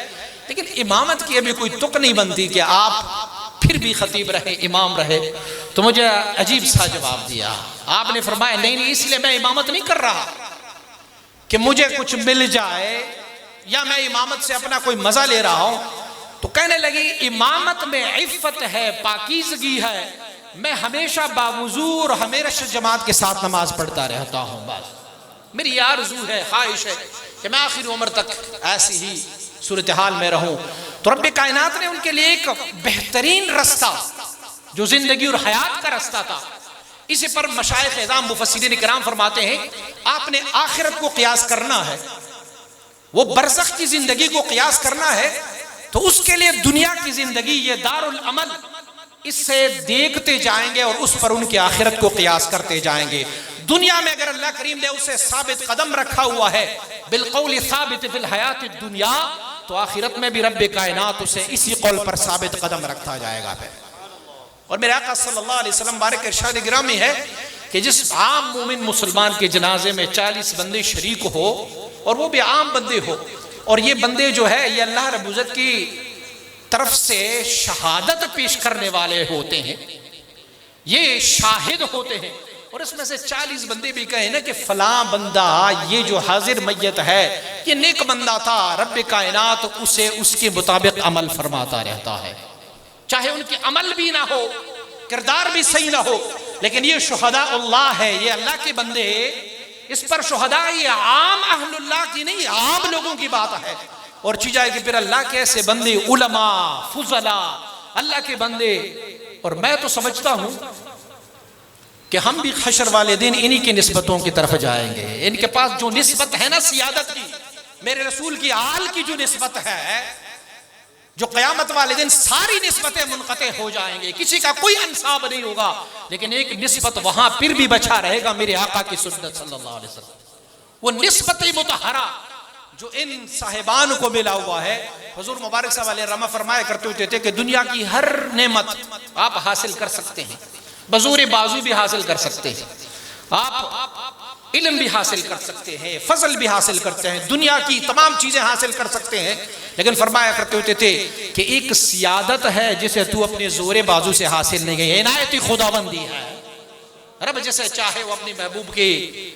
لیکن امامت کی ابھی کوئی تک نہیں بنتی کہ آپ پھر بھی خطیب رہے، امام رہے۔ تو مجھے عجیب سا جواب دیا، آپ نے فرمایا نہیں اس لیے میں امامت نہیں کر رہا کہ مجھے کچھ مل جائے یا میں امامت سے اپنا کوئی مزہ لے رہا ہوں، تو کہنے لگی امامت میں عفت ہے، پاکیزگی ہے، میں ہمیشہ باوضو اور ہمیشہ جماعت کے ساتھ نماز پڑھتا رہتا ہوں. بس میری یہ آرزو ہے، خواہش ہے کہ میں آخر عمر تک ایسی ہی صورتحال میں رہوں. تو رب کائنات نے ان کے لیے ایک بہترین رستہ جو زندگی اور حیات کا رستہ تھا، اسی پر مشائخ اعظام مفسرین کرام فرماتے ہیں آپ نے آخرت کو قیاس کرنا ہے، وہ برزخ کی زندگی کو قیاس کرنا ہے، تو اس کے لیے دنیا کی زندگی یہ دار العمل اس سے دیکھتے جائیں گے اور اس پر ان کی آخرت کو قیاس کرتے جائیں گے. دنیا میں اگر اللہ کریم نے اسے ثابت قدم رکھا ہوا ہے بالقول ثابت فی الحیات الدنیا، تو آخرت میں بھی رب کائنات اسے اسی قول پر ثابت قدم رکھتا جائے گا. اور میرے آقا صلی اللہ علیہ وسلم بارک ارشاد گرامی ہے کہ جس عام مومن مسلمان کے جنازے میں 40 بندے شریک ہو اور وہ بھی عام بندے ہو، اور یہ بندے جو ہے یہ اللہ رب العزت کی طرف سے شہادت پیش کرنے والے ہوتے ہیں، یہ شاہد ہوتے ہیں، اور اس میں سے 40 بندے بھی کہیں نا کہ فلاں بندہ یہ جو حاضر میت ہے یہ نیک بندہ تھا، رب کائنات اسے اس کے مطابق عمل فرماتا رہتا ہے، چاہے ان کی عمل بھی نہ ہو، کردار بھی صحیح نہ ہو، لیکن یہ شہداء اللہ ہے، یہ اللہ کے بندے، اس پر شہداء یہ عام اہل اللہ کی نہیں، عام لوگوں کی بات ہے. اور چیز ہے کہ پھر اللہ کے ایسے بندے علماء فضلاء اللہ کے بندے، اور میں تو سمجھتا ہوں کہ ہم بھی حشر والے دن انہی کی نسبتوں کی طرف جائیں گے. ان کے پاس جو نسبت ہے نا سیادت کی، میرے رسول کی آل کی جو نسبت ہے، جو قیامت والے دن ساری نسبتیں منقطع ہو جائیں گے، کسی کا کوئی انساب نہیں ہوگا، لیکن ایک نسبت وہاں پھر بھی بچا رہے گا، میرے آقا کی سنت صلی اللہ علیہ وسلم، وہ نسبت مطہرہ جو ان صاحبان کو ملا ہوا ہے. حضور مبارک صاحب علیہ رحمہ فرمایا کرتے ہوتے تھے کہ دنیا کی ہر نعمت آپ حاصل کر سکتے ہیں، بزور بازو بھی حاصل کر سکتے ہیں، آپ علم بھی حاصل کر سکتے ہیں، فضل بھی حاصل کرتے ہیں، دنیا کی تمام چیزیں حاصل کر سکتے ہیں، لیکن فرمایا کرتے ہوتے تھے کہ ایک سیادت ہے جسے تو اپنے زور بازو سے حاصل نہیں گئی، عنایت خداوندی ہے، رب جسے چاہے وہ اپنی محبوب کی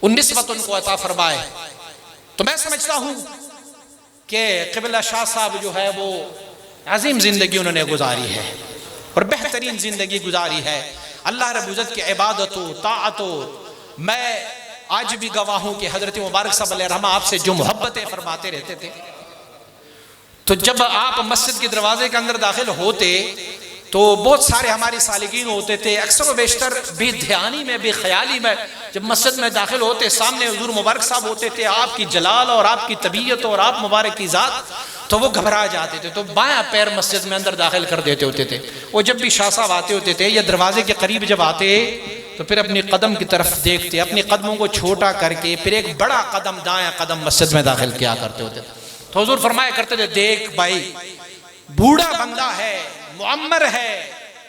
ان نسبت ان کو عطا فرمائے. تو میں سمجھتا ہوں کہ قبلہ شاہ صاحب جو ہے وہ عظیم زندگی انہوں نے گزاری ہے اور بہترین زندگی گزاری ہے اللہ رب العزت کی عبادت و طاعت و. میں آج بھی گواہ ہوں کہ حضرت مبارک صاحب علیہ رحمہ آپ سے جو محبتیں فرماتے رہتے تھے، تو جب آپ مسجد کے دروازے کے اندر داخل ہوتے تو بہت سارے ہمارے سالکین ہوتے تھے، اکثر و بیشتر بے دھیانی میں بے خیالی میں جب مسجد میں داخل ہوتے سامنے حضور مبارک صاحب ہوتے تھے، آپ کی جلال اور آپ کی طبیعت اور آپ مبارک کی ذات، تو وہ گھبرا جاتے تھے، تو بایاں پیر مسجد میں اندر داخل کر دیتے ہوتے تھے. وہ جب بھی شاہ صاحب آتے ہوتے تھے یا دروازے کے قریب جب آتے تو پھر اپنی قدم کی طرف دیکھتے، اپنی قدموں کو چھوٹا کر کے پھر ایک بڑا قدم دایاں قدم مسجد میں داخل کیا کرتے ہوتے. تو حضور فرمایا کرتے تھے دیکھ بھائی بوڑھا بندہ ہے، معمر ہے،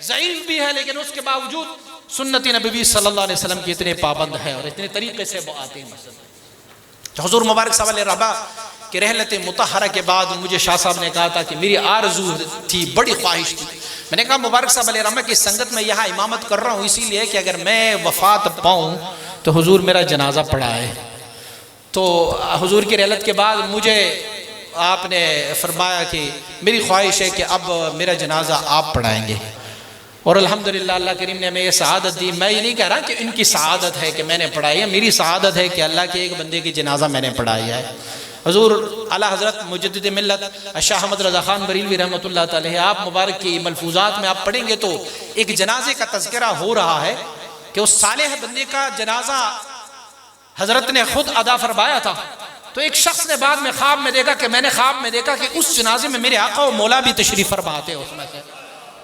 ضعیف بھی ہے، لیکن اس کے باوجود سنت نبوی صلی اللہ علیہ وسلم کی اتنے پابند ہے اور اتنے طریقے سے وہ آتے ہیں مسجد. تو حضور مبارک صلی اللہ علیہ وسلم کہ رحلت مطہرہ کے بعد مجھے شاہ صاحب نے کہا تھا کہ میری آرزو تھی، بڑی خواہش تھی. میں نے کہا مبارک صاحب علیہ رحمہ کی سنگت میں یہاں امامت کر رہا ہوں اسی لیے کہ اگر میں وفات پاؤں تو حضور میرا جنازہ پڑھائے. تو حضور کی رحلت کے بعد مجھے آپ نے فرمایا کہ میری خواہش ہے کہ اب میرا جنازہ آپ پڑھائیں گے، اور الحمدللہ اللہ کریم نے ہمیں یہ سعادت دی. میں یہ نہیں کہہ رہا کہ ان کی سعادت ہے کہ میں نے پڑھائی ہے، میری سعادت ہے کہ اللہ کے ایک بندے کی جنازہ میں نے پڑھائی ہے. حضور اعلیٰ حضرت مجدد ملت شاہ احمد رضا خان بریلوی رحمۃ اللہ تعالیٰ، آپ مبارک کی ملفوظات میں آپ پڑھیں گے تو ایک جنازے کا تذکرہ ہو رہا ہے کہ اس صالح بندے کا جنازہ حضرت نے خود ادا فرمایا تھا. تو ایک شخص نے بعد میں خواب میں دیکھا کہ میں نے خواب میں دیکھا کہ اس جنازے میں میرے آقا و مولا بھی تشریف فرماتے ہیں اس میں سے.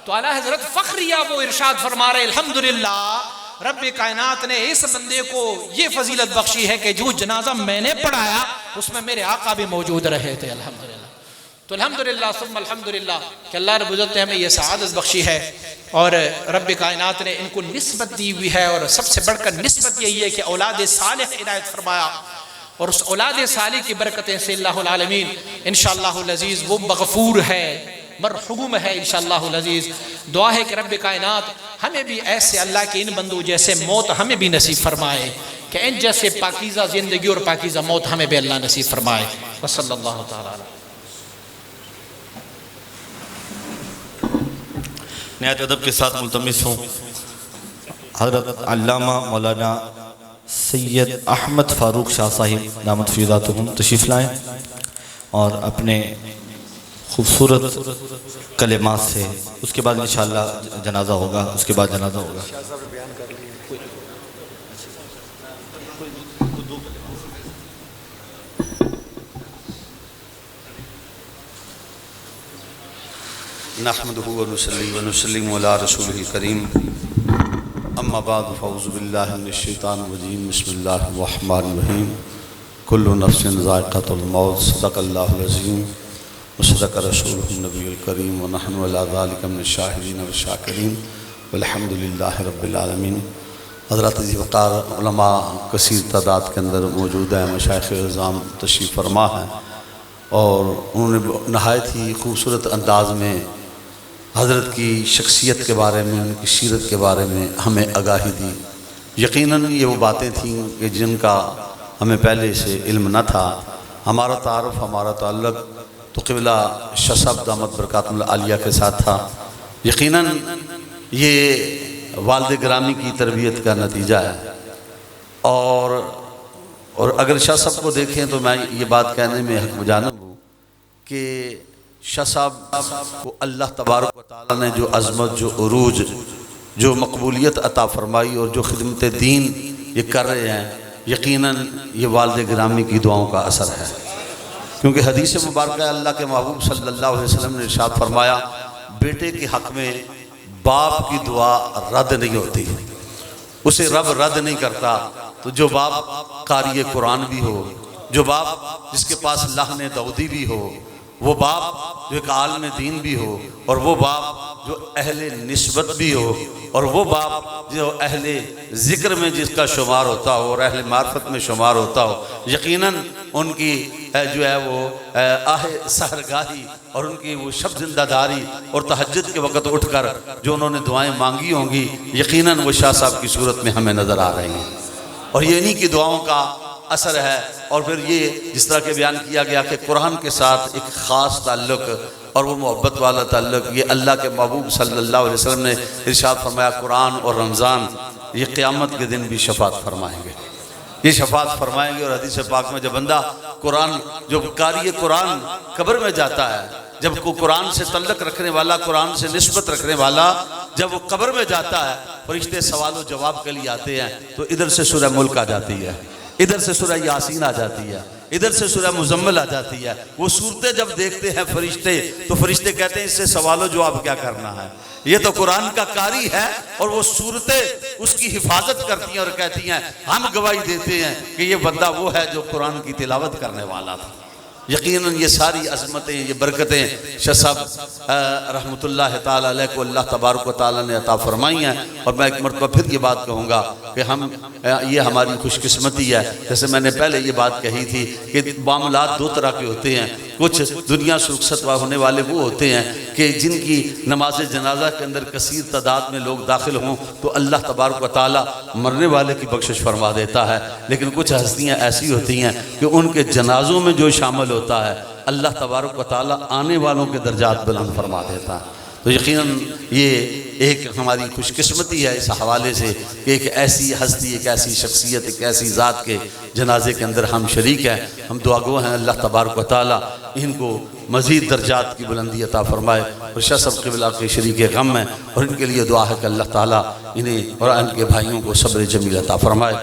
تو اعلیٰ حضرت فخریہ وہ ارشاد فرما رہے الحمدللہ رب کائنات نے اس بندے کو یہ فضیلت بخشی ہے کہ جو جنازہ میں نے پڑھایا اس میں میرے آقا بھی موجود رہے تھے. الحمدللہ. تو الحمدللہ ثم الحمدللہ کہ اللہ رب العزت نے ہمیں یہ سعادت بخشی ہے اور رب کائنات نے ان کو نسبت دی ہوئی ہے، اور سب سے بڑھ کر نسبت یہی ہے کہ اولاد صالح عنایت فرمایا، اور اس اولاد صالح کی برکتیں سے اللہ العالمین انشاءاللہ العزیز وہ مغفور ہے، مرحوم ہے انشاءاللہ العزیز. دعا ہے کہ رب کائنات ہمیں بھی ایسے اللہ کے ان بندوں جیسے موت ہمیں بھی نصیب فرمائے، کہ ان جیسے پاکیزہ زندگی اور پاکیزہ موت ہمیں بھی اللہ نصیب فرمائے. وصلی اللہ تعالی نہایت ادب کے ساتھ ملتمس ہوں حضرت علامہ مولانا سید احمد فاروق شاہ صاحب دامت فیضاتہم تشریف لائیں اور اپنے خوبصورت کلمات سے اس کے بعد انشاءاللہ جنازہ ہوگا، اس کے بعد جنازہ ہوگا۔ نحمده ونصلي ونسلم على رسوله الكريم اما بعد فاعوذ بالله من الشیطان الرجیم بسم اللہ الرحمن الرحیم کل نفس ذائقۃ الموت صدق اللہ العظیم وصدق رسولہ النبی الکریم ونحن علی ذلک من الشاہدین والشاکرین والحمد للہ رب العالمین۔ حضرات عزیز وقار علماء کثیر تعداد کے اندر موجود ہیں، مشائخ اعظام تشریف فرما ہیں، اور انہوں نے نہایت ہی خوبصورت انداز میں حضرت کی شخصیت کے بارے میں، ان کی سیرت کے بارے میں ہمیں آگاہی دی۔ یقیناً یہ وہ باتیں تھیں کہ جن کا ہمیں پہلے سے علم نہ تھا۔ ہمارا تعارف، ہمارا تعلق تو قبلہ شاہ صاحب دامت برکاتہم العالیہ کے ساتھ تھا۔ یقیناً یہ والد گرامی کی تربیت کا نتیجہ ہے، اور اگر شاہ صاحب کو دیکھیں تو میں یہ بات کہنے میں حق بجانب ہوں کہ شاہ صاحب کو اللہ تبارک و تعالیٰ نے جو عظمت، جو عروج، جو مقبولیت عطا فرمائی اور جو خدمت دین یہ کر رہے ہیں، یقیناً یہ والد گرامی کی دعاؤں کا اثر ہے۔ کیونکہ حدیث مبارکہ اللہ کے محبوب صلی اللہ علیہ وسلم نے ارشاد فرمایا، بیٹے کے حق میں باپ کی دعا رد نہیں ہوتی، اسے رب رد نہیں کرتا۔ تو جو باپ قاری قرآن بھی ہو، جو باپ جس کے پاس لحن داؤدی بھی ہو، وہ باپ جو ایک عالم دین بھی ہو، اور وہ باپ جو اہل نسبت بھی ہو، اور وہ باپ جو اہل ذکر میں جس کا شمار ہوتا ہو اور اہل معرفت میں شمار ہوتا ہو، یقیناً ان کی جو ہے وہ آہ سحرگاہی اور ان کی وہ شب زندہ داری اور تہجد کے وقت اٹھ کر جو انہوں نے دعائیں مانگی ہوں گی، یقیناً وہ شاہ صاحب کی صورت میں ہمیں نظر آ رہی ہیں، اور یہ انہی کی دعاؤں کا اثر ہے۔ اور پھر یہ جس طرح کے بیان کیا گیا کہ قرآن کے ساتھ ایک خاص تعلق اور وہ محبت والا تعلق، یہ اللہ کے محبوب صلی اللہ علیہ وسلم نے ارشاد فرمایا، قرآن اور رمضان یہ قیامت کے دن بھی شفاعت فرمائیں گے، یہ شفاعت فرمائیں گے۔ اور حدیث پاک میں جب بندہ قرآن، جو قاری قرآن قبر میں جاتا ہے، جب کو قرآن سے تعلق رکھنے والا، قرآن سے نسبت رکھنے والا جب وہ قبر میں جاتا ہے، فرشتے سوال و جواب کے لیے آتے ہیں، تو ادھر سے سورہ ملک آ جاتی ہے، ادھر سے سورہ یاسین آ جاتی ہے، ادھر سے سورہ مزمل آ جاتی ہے۔ وہ صورتیں جب دیکھتے ہیں فرشتے تو فرشتے کہتے ہیں اس سے سوال و جواب کیا کرنا ہے، یہ تو قرآن کا قاری ہے، اور وہ صورتیں اس کی حفاظت کرتی ہیں اور کہتی ہیں ہم گواہی دیتے ہیں کہ یہ بندہ وہ ہے جو قرآن کی تلاوت کرنے والا تھا۔ یقیناً یہ ساری عظمتیں، یہ برکتیں شاہ صاحب رحمۃ اللہ تعالیٰ علیہ کو اللہ تبارک و تعالیٰ نے عطا فرمائی ہیں۔ اور میں ایک مرتبہ پھر یہ بات کہوں گا کہ یہ ہماری خوش قسمتی ہے، جیسے میں نے پہلے یہ بات کہی تھی کہ معاملات دو طرح کے ہوتے ہیں۔ کچھ دنیا سے رخصت ہونے والے وہ ہوتے ہیں کہ جن کی نماز جنازہ کے اندر کثیر تعداد میں لوگ داخل ہوں تو اللہ تبارک و تعالیٰ مرنے والے کی بخشش فرما دیتا ہے، لیکن کچھ ہستیاں ایسی ہوتی ہیں کہ ان کے جنازوں میں جو شامل ہوتا ہے اللہ تبارک و تعالیٰ آنے والوں کے درجات بلند فرما دیتا ہے۔ تو یقیناً یہ ایک ہماری خوش قسمتی ہے اس حوالے سے کہ ایک ایسی ہستی، ایک ایسی شخصیت، ایک ایسی ذات کے جنازے کے اندر ہم شریک ہیں۔ ہم دعا گو ہیں اللہ تبارک و تعالیٰ ان کو مزید درجات کی بلندی عطا فرمائے، اور شاہ صاحب قبلہ کے شریک غم ہیں، اور ان کے لیے دعا ہے کہ اللہ تعالیٰ انہیں اور ان کے بھائیوں کو صبر جمیل عطا فرمائے۔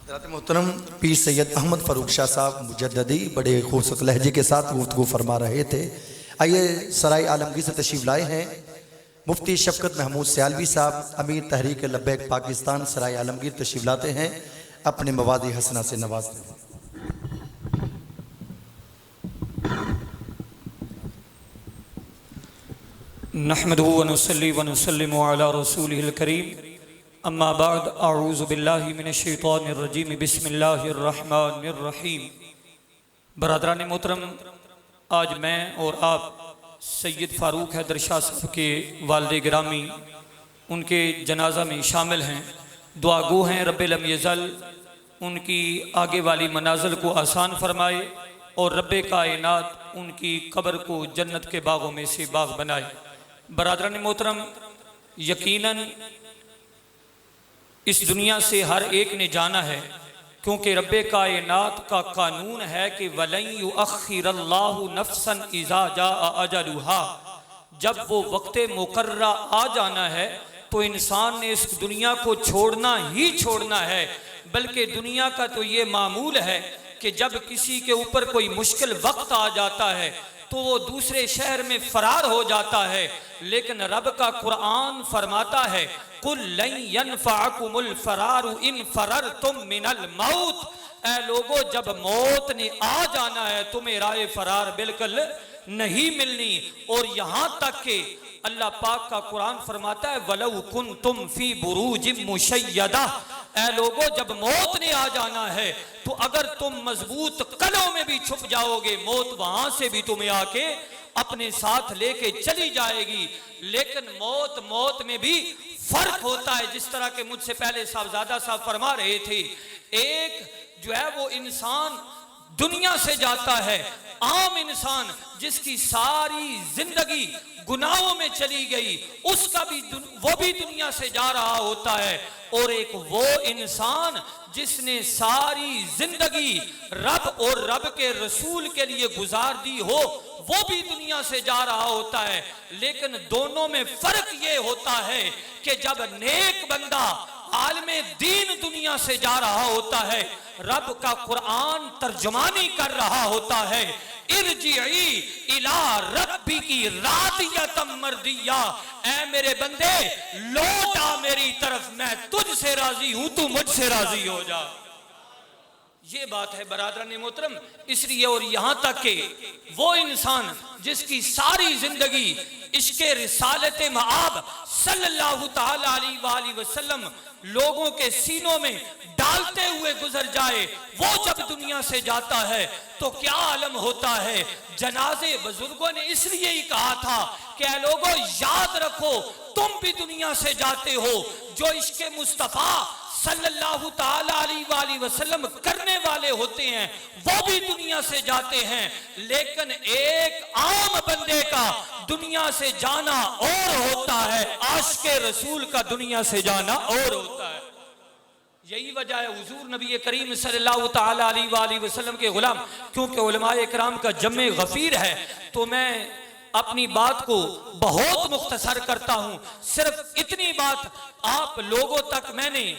حضرت محترم پیر سید احمد فاروق شاہ صاحب مجددی بڑے خوبصورت لہجے کے ساتھ گفتگو فرما رہے تھے۔ آئیے سرائے عالمگیر سے تشریف لائے ہیں مفتی شفقت محمود سیالوی صاحب، امیر تحریک لبیک پاکستان، سرائے عالمگیر تشریف لاتے ہیں، اپنے مواد حسنہ سے نوازتے ہیں۔ نحمدہ ونصلی ونسلم علی رسولہ الکریم، اما بعد، اعوذ باللہ من الشیطان الرجیم، بسم اللہ الرحمن الرحیم۔ برادران محترم، آج میں اور آپ سید فاروق حیدر شاہ صاحب کے والد گرامی ان کے جنازہ میں شامل ہیں۔ دعا گو ہیں رب لم یزل ان کی آگے والی منازل کو آسان فرمائے، اور رب کائنات ان کی قبر کو جنت کے باغوں میں سے باغ بنائے۔ برادران محترم، یقیناً اس دنیا سے ہر ایک نے جانا ہے، کیونکہ رب کائنات کا قانون ہے کہ وَلَن يُؤَخِّرَ اللَّهُ نَفْسًا إِذَا جَاءَ أَجَلُهَا، جب وہ وقت مقررہ آ جانا ہے تو انسان نے اس دنیا کو چھوڑنا ہی چھوڑنا ہے۔ بلکہ دنیا کا تو یہ معمول ہے کہ جب کسی کے اوپر کوئی مشکل وقت آ جاتا ہے تو وہ دوسرے شہر میں فرار ہو جاتا ہے، لیکن رب کا قرآن فرماتا ہے قُلْ لَن يَنْفَعَكُمُ الْفَرَارُ إِنْ فَرَرْتُم مِّنَ الْمَوْتِ، اے لوگو جب موت نے آ جانا ہے تمہیں راہ فرار بالکل نہیں ملنی۔ اور یہاں تک کہ اللہ پاک کا قرآن فرماتا ہے وَلَوْ كُنْتُمْ فِي بُرُوجٍ مُشَيَّدَةٍ، اے لوگو جب موت نے آ جانا ہے تو اگر تم مضبوط قلعوں میں بھی چھپ جاؤ گے، موت وہاں سے بھی تمہیں آ کے اپنے ساتھ لے کے چلی جائے گی۔ لیکن موت میں بھی فرق ہوتا ہے، جس طرح کہ مجھ سے پہلے صاحبزادہ صاحب فرما رہے تھے، ایک جو ہے وہ انسان دنیا سے جاتا ہے، عام انسان جس کی ساری زندگی گناہوں میں چلی گئی، اس کا بھی وہ بھی دنیا سے جا رہا ہوتا ہے، اور ایک وہ انسان جس نے ساری زندگی رب اور رب کے رسول کے لیے گزار دی ہو، وہ بھی دنیا سے جا رہا ہوتا ہے۔ لیکن دونوں میں فرق یہ ہوتا ہے کہ جب نیک بندہ عالم دین دنیا سے جا رہا ہوتا ہے، رب کا قرآن ترجمانی کر رہا ہوتا ہے، ارجعی الی ربکی راضیۃ مرضیہ، اے میرے بندے لوٹا میری طرف، میں تجھ سے راضی ہوں، تو مجھ سے راضی ہو جا۔ یہ بات ہے برادران محترم۔ اس لیے اور یہاں تک کہ وہ انسان جس کی ساری زندگی عشق رسالت مآب صلی اللہ تعالی علیہ وآلہ وسلم لوگوں کے سینوں میں ڈالتے ہوئے گزر جائے، وہ جب دنیا سے جاتا ہے تو کیا عالم ہوتا ہے۔ جنازے بزرگوں نے اس لیے ہی کہا تھا کہ اے لوگوں یاد رکھو تم بھی دنیا سے جاتے ہو، جو عشق مصطفیٰ صلی اللہ تعالی علیہ وآلہ وسلم کرنے والے ہوتے ہیں وہ بھی دنیا سے جاتے ہیں، لیکن ایک عام بندے کا دنیا سے جانا اور ہوتا ہے، عاشق رسول کا دنیا سے جانا اور ہوتا ہے۔ یہی وجہ ہے حضور نبی کریم صلی اللہ تعالی علیہ وآلہ وسلم کے غلام، کیونکہ علماء اکرام کا جمع غفیر ہے تو میں اپنی بات کو بہت مختصر کرتا ہوں۔ صرف اتنی بات آپ لوگوں تک میں نے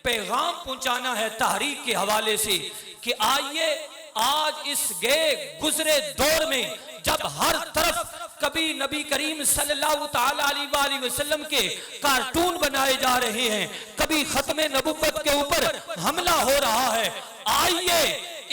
پیغام پہنچانا ہے تحریک کے حوالے سے کہ آئیے آج اس گزرے دور میں جب ہر طرف کبھی نبی کریم صلی اللہ تعالی علیہ وآلہ وسلم کے کارٹون بنائے جا رہے ہیں، کبھی ختم نبوت کے اوپر حملہ ہو رہا ہے، آئیے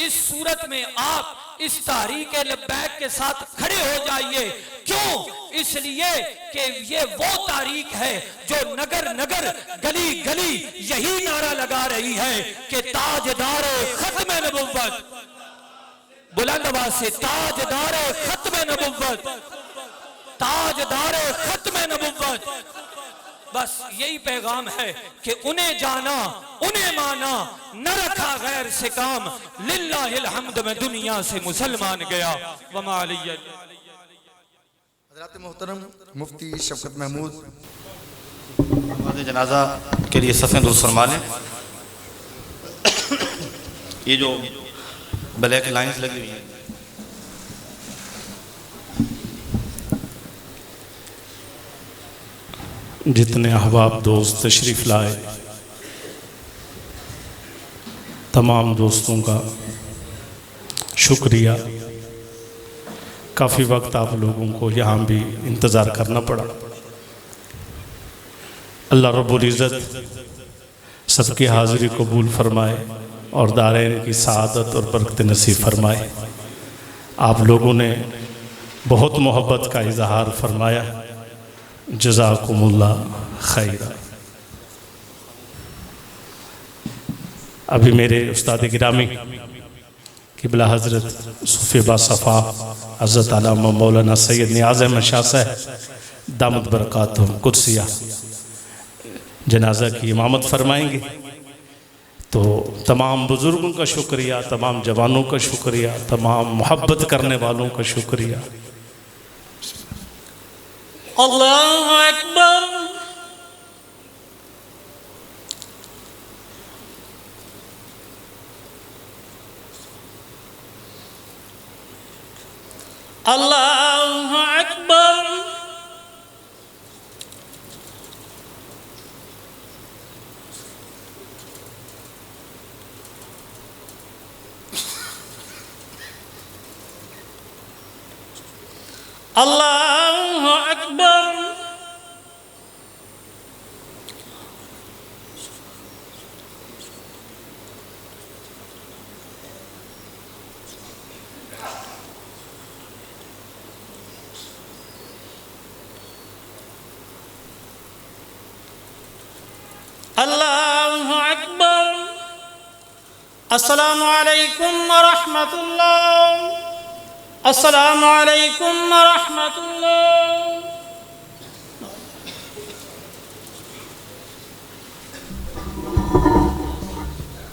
اس صورت میں آپ اس تحریک لبیک کے ساتھ کھڑے ہو جائیے۔ کیوں؟ اس لیے کہ یہ وہ تحریک ہے جو نگر نگر گلی گلی یہی نعرہ لگا رہی ہے کہ تاجدار ختم نبوت، بلند آواز سے تاجدار ختم نبوت، تاجدار ختم نبوت۔ بس یہی پیغام ہے کہ انہیں جانا انہیں مانا، نہ رکھا غیر سے کام، للہ الحمد میں دنیا سے مسلمان گیا وما علی۔ حضرات محترم مفتی شفقت محمود نماز جنازہ کے لیے صفیں درست فرما لیں۔ یہ جو بلیک لائنز لگی ہوئی ہیں جتنے احباب دوست تشریف لائے، تمام دوستوں کا شکریہ۔ کافی وقت آپ لوگوں کو یہاں بھی انتظار کرنا پڑا۔ اللہ رب العزت سب کی حاضری قبول فرمائے اور دارین کی سعادت اور برکت نصیب فرمائے۔ آپ لوگوں نے بہت محبت کا اظہار فرمایا، جزاکم اللہ خیرہ۔ ابھی میرے استاد گرامی قبلہ حضرت صوفی باصفا حضرت علامہ مولانا سید نیاز احمد شاہ صاحب دامت برکاتہم قدسیہ جنازہ کی امامت فرمائیں گے۔ تو تمام بزرگوں کا شکریہ، تمام جوانوں کا شکریہ، تمام محبت کرنے والوں کا شکریہ۔ اللہ اکبر۔ اللہ اکبر۔ اللہ اکبر۔ اللہ اکبر۔ السلام علیکم ورحمۃ اللہ۔ السلام علیکم ورحمۃ اللہ۔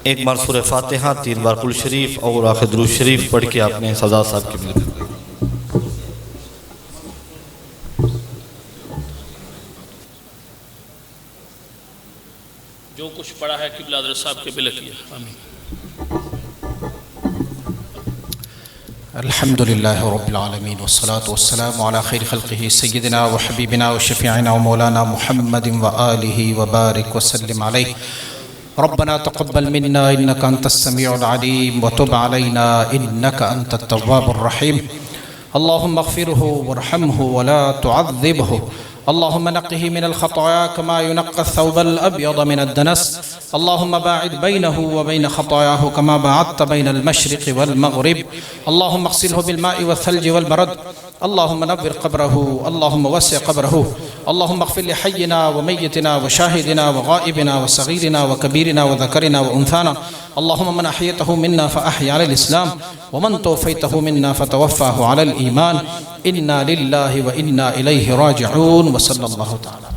ایک بار سورہ فاتحہ، 3 بار کل شریف اور آخر درود شریف پڑھ کے آپ نے سزا صاحب کی مل کر جو کچھ پڑھا ہے قبلہ حضرت صاحب کے بل کیا۔ آمین۔ الحمدللہ رب العالمین والصلاة والسلام على خیر خلقہ سیدنا و حبیبنا و شفیعنا و مولانا محمد و آلہ وبارک وسلم علیہ۔ ربنا تقبل منا انك انت السميع العليم وتب علينا انك انت التواب الرحيم. اللهم اغفره وارحمه ولا تعذبه. اللهم نقه من الخطايا كما ينقى الثوب الأبيض من الدنس. اللهم باعد بينه وبين خطاياه كما باعدت بين المشرق والمغرب. اللهم اغسله بالماء والثلج والبرد. اللهم نور قبره. اللهم وسع قبره. اللهم اغفر لحينا وميتنا وشاهدنا وغائبنا وصغيرنا وكبيرنا وذكرنا وأنثانا. اللهم من أحييته منا فأحيا على الإسلام ومن توفيته منا فتوفاه على الإيمان. إنا لله وإنا إليه راجعون. وصلى الله تعالى.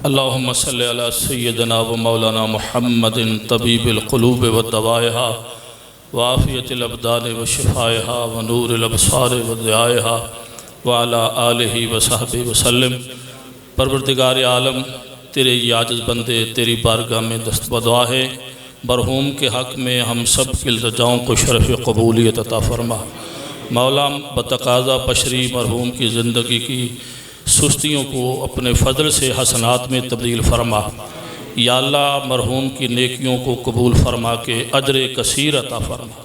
اللهم صل على سيدنا ومولانا محمد طبيب القلوب ودوائها وعافية الأبدان وشفائها ونور الأبصار وضيائها وعلى آلہ وصحبہ وسلم. پروردگار عالم، تیرے یہ عاجز بندے تیری بارگاہ میں دست بدعا ہے، مرحوم کے حق میں ہم سب کی التجاؤں کو شرف قبولیت عطا فرما. مولا بتقاضا بشری مرحوم کی زندگی کی سستیوں کو اپنے فضل سے حسنات میں تبدیل فرما. یا اللہ، مرحوم کی نیکیوں کو قبول فرما کے اجر کثیر عطا فرما.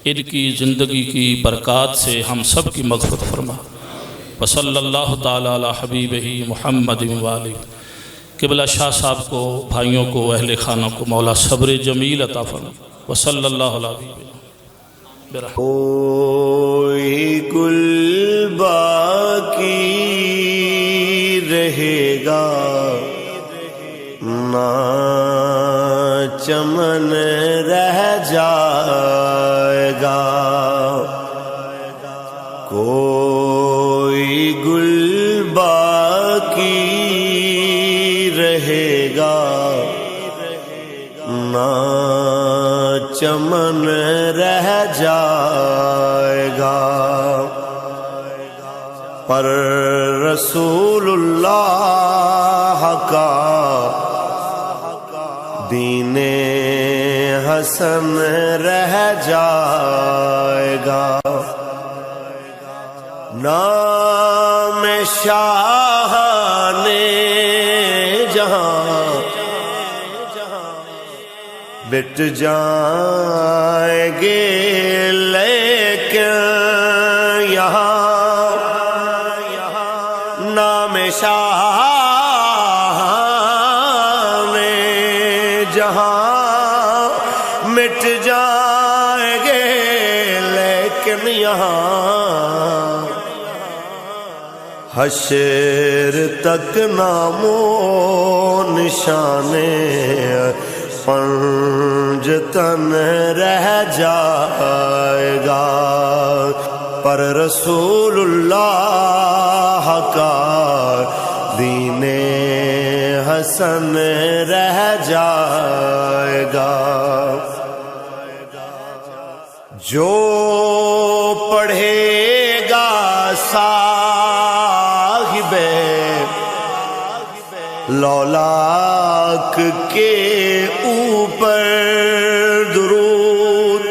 ان کی زندگی کی برکات سے ہم سب کی مغفرت فرما. وصلی اللہ تعالی علی حبیبہ محمد وآلہ. قبلہ شاہ صاحب کو، بھائیوں کو، اہل خانہ کو مولا صبر جمیل عطا فرما. وصلی اللہ علیہ وسلم. کوئی گل باقی رہے گا نہ چمن رہ جائے گا. کوئی گل باقی رہے گا نہ چمن رہ جائے گا. پر رسول اللہ کا دین حسن رہ جائے گا. نام شاہ نے جہاں بٹ جائیں گے، لیکن یہاں نام شاہ میں جہاں مٹ جائیں گے، لیکن یہاں حشر تک نام و نشانے پنجتن رہ جائے گا. پر رسول اللہ کا دین حسن رہ جائے گا جو پڑھے گا صاحب لولاک کے اوپر درود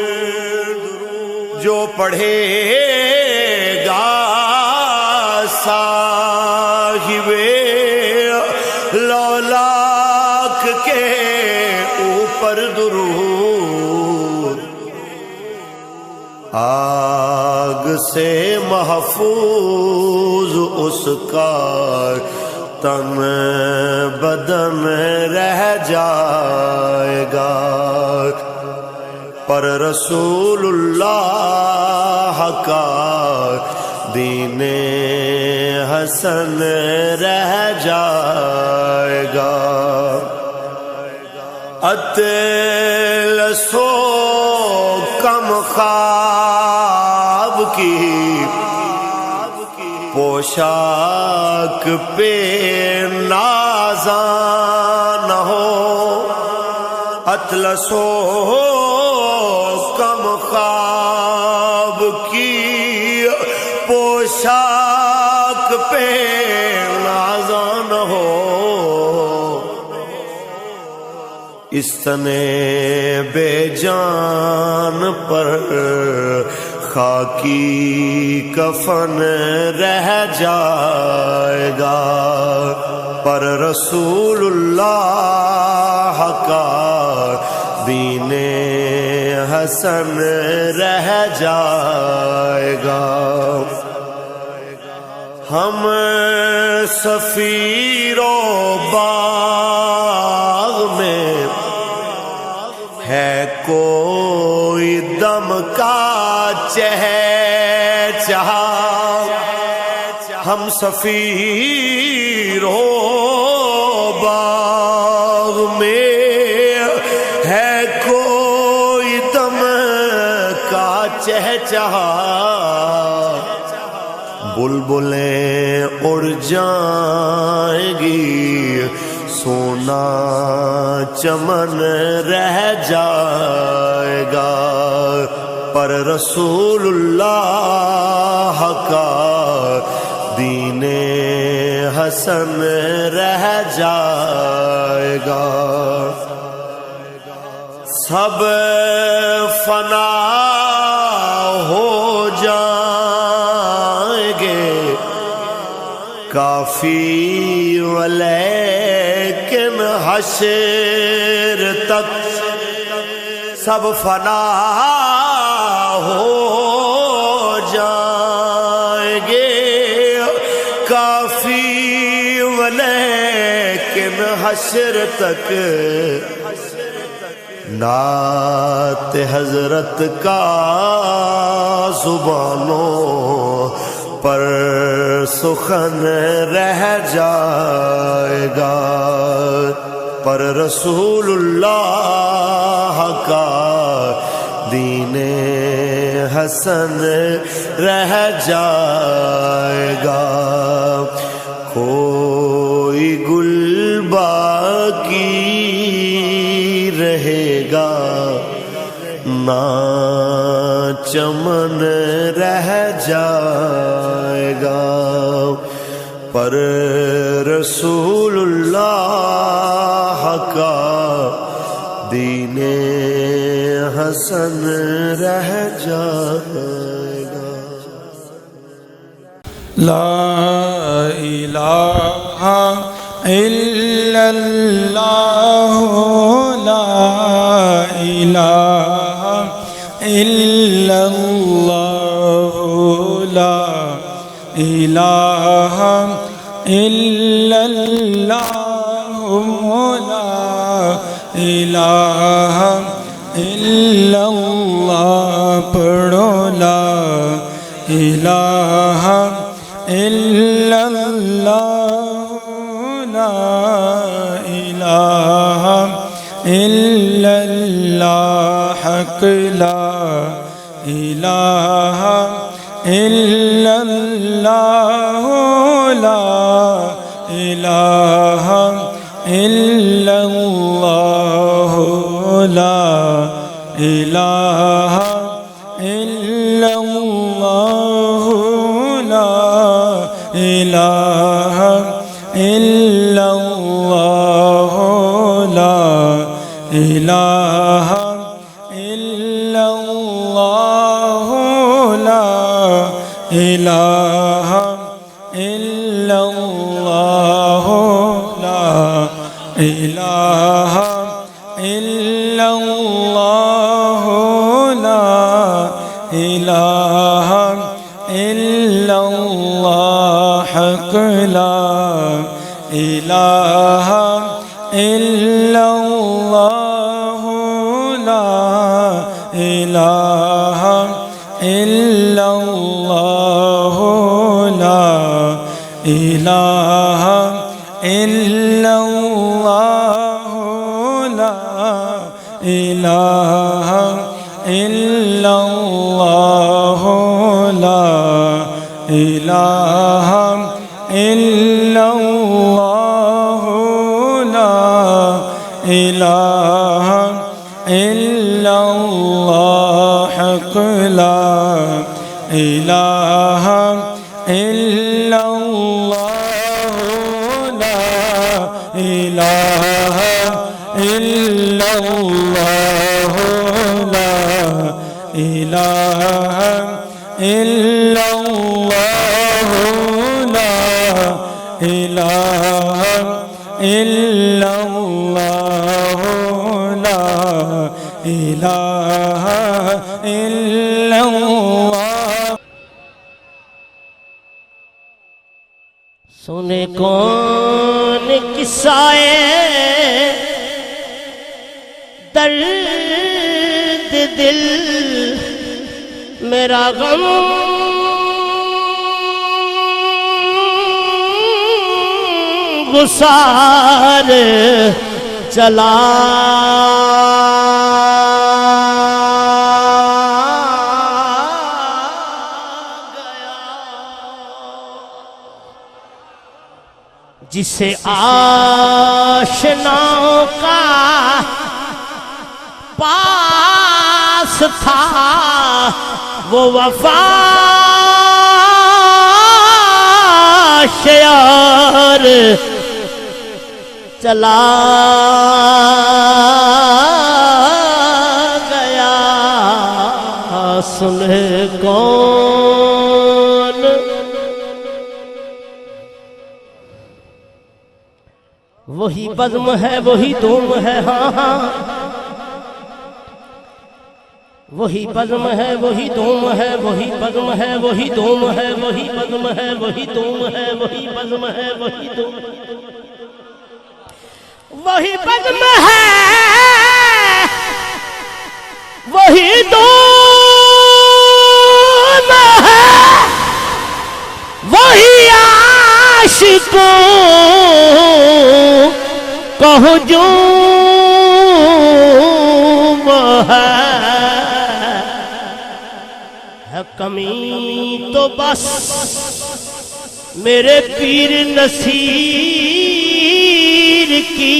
جو پڑھے گا صاحب لولاک کے اوپر درود آگ سے محفوظ اس کا تن بدن رہ جائے گا پر رسول اللہ کا دین حسن رہ جائے گا اطلسو کم خواب کی پوشاک پہ نازاں نہ ہو اطلسو کم خواب کی پوشاک پہ نازاں نہ ہو اس تنے بے جان پر خاکی کفن رہ جائے گا پر رسول اللہ کا دین حسن رہ جائے گا ہم سفیر و باغ میں ہے کوئی دم کا چہچہا ہم سفیر و باغ میں ہے کوئی دم کا چہچہا بلبلیں اڑ جائیں گی سونا چمن رہ جائے گا پر رسول اللہ کا دین حسن رہ جائے گا سب فنا ہو جائیں گے کافی ولیکن حشر تک سب فنا ہو جائیں گے کافی ولیکن حشر تک نعت حضرت کا زبانوں پر سخن رہ جائے گا پر رسول اللہ کا دین حسن رہ جائے گا کوئی گل باقی رہے گا نہ چمن رہ جائے گا پر رسول اللہ کا دین حسن رہ جائے گا لا الہ الا اللہ لا الہ الا اللہ لا الہ الا اللہ لا الہ الا اللہ پڑھو لا الہ الا اللہ لا الہ الا اللہ حق لا الہ الا اللہ لا الہ إلا الله لا إله إلا الله لا إله إلا الله لا إله إلا الله لا إله إلا الله لا إله إلا الله لا إله إلا الله حق لا إله إلا الله لا إله إلا الله لا إله إلا الله لا إله إلا الله لا إله إلا الله لا إله إلا الله حق لا إله إلا الله لا إله إلا الله لا إله إلا الله لا إله إلا الله لا إله إلا الله. سنے کون قصائے درد دل میرا غم گسار چلا جسے آشناؤں کا پاس تھا وہ وفا شیار چلا گیا. سن کون وہی بزم ہے وہی دھوم ہے ہاں ہاں وہی بزم ہے وہی دھوم ہے وہی بزم ہے وہی دھوم ہے وہی بزم ہے وہی دھوم ہے وہی بزم ہے وہی دھوم وہی بزم ہے وہی دھوم ہے وہی عاشقوں کا ہجوم ہے کمی تو بس میرے پیر نصیر کی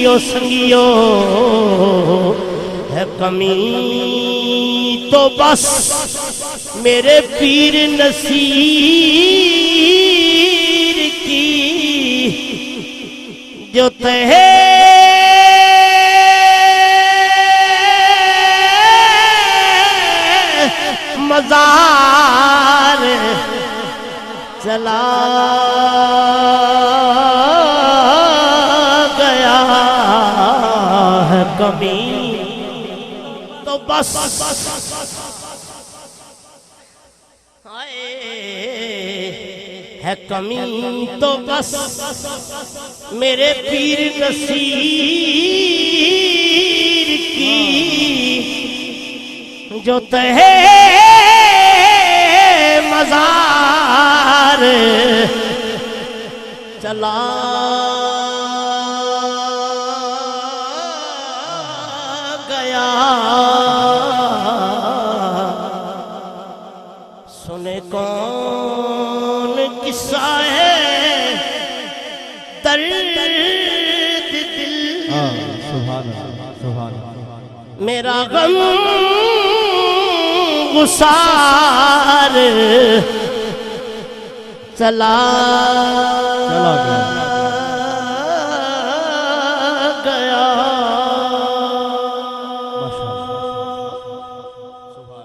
او سنگیوں ہے کمی تو بس میرے پیر نصیر کی جو تہے مزار چلا گیا ہے کمی تو بس ہے کمی تو بس میرے پیر نصیر کی جو تہے مزار چلا گیا. سنے کون قصہ ہے درد میرا غم گسار چلا گیا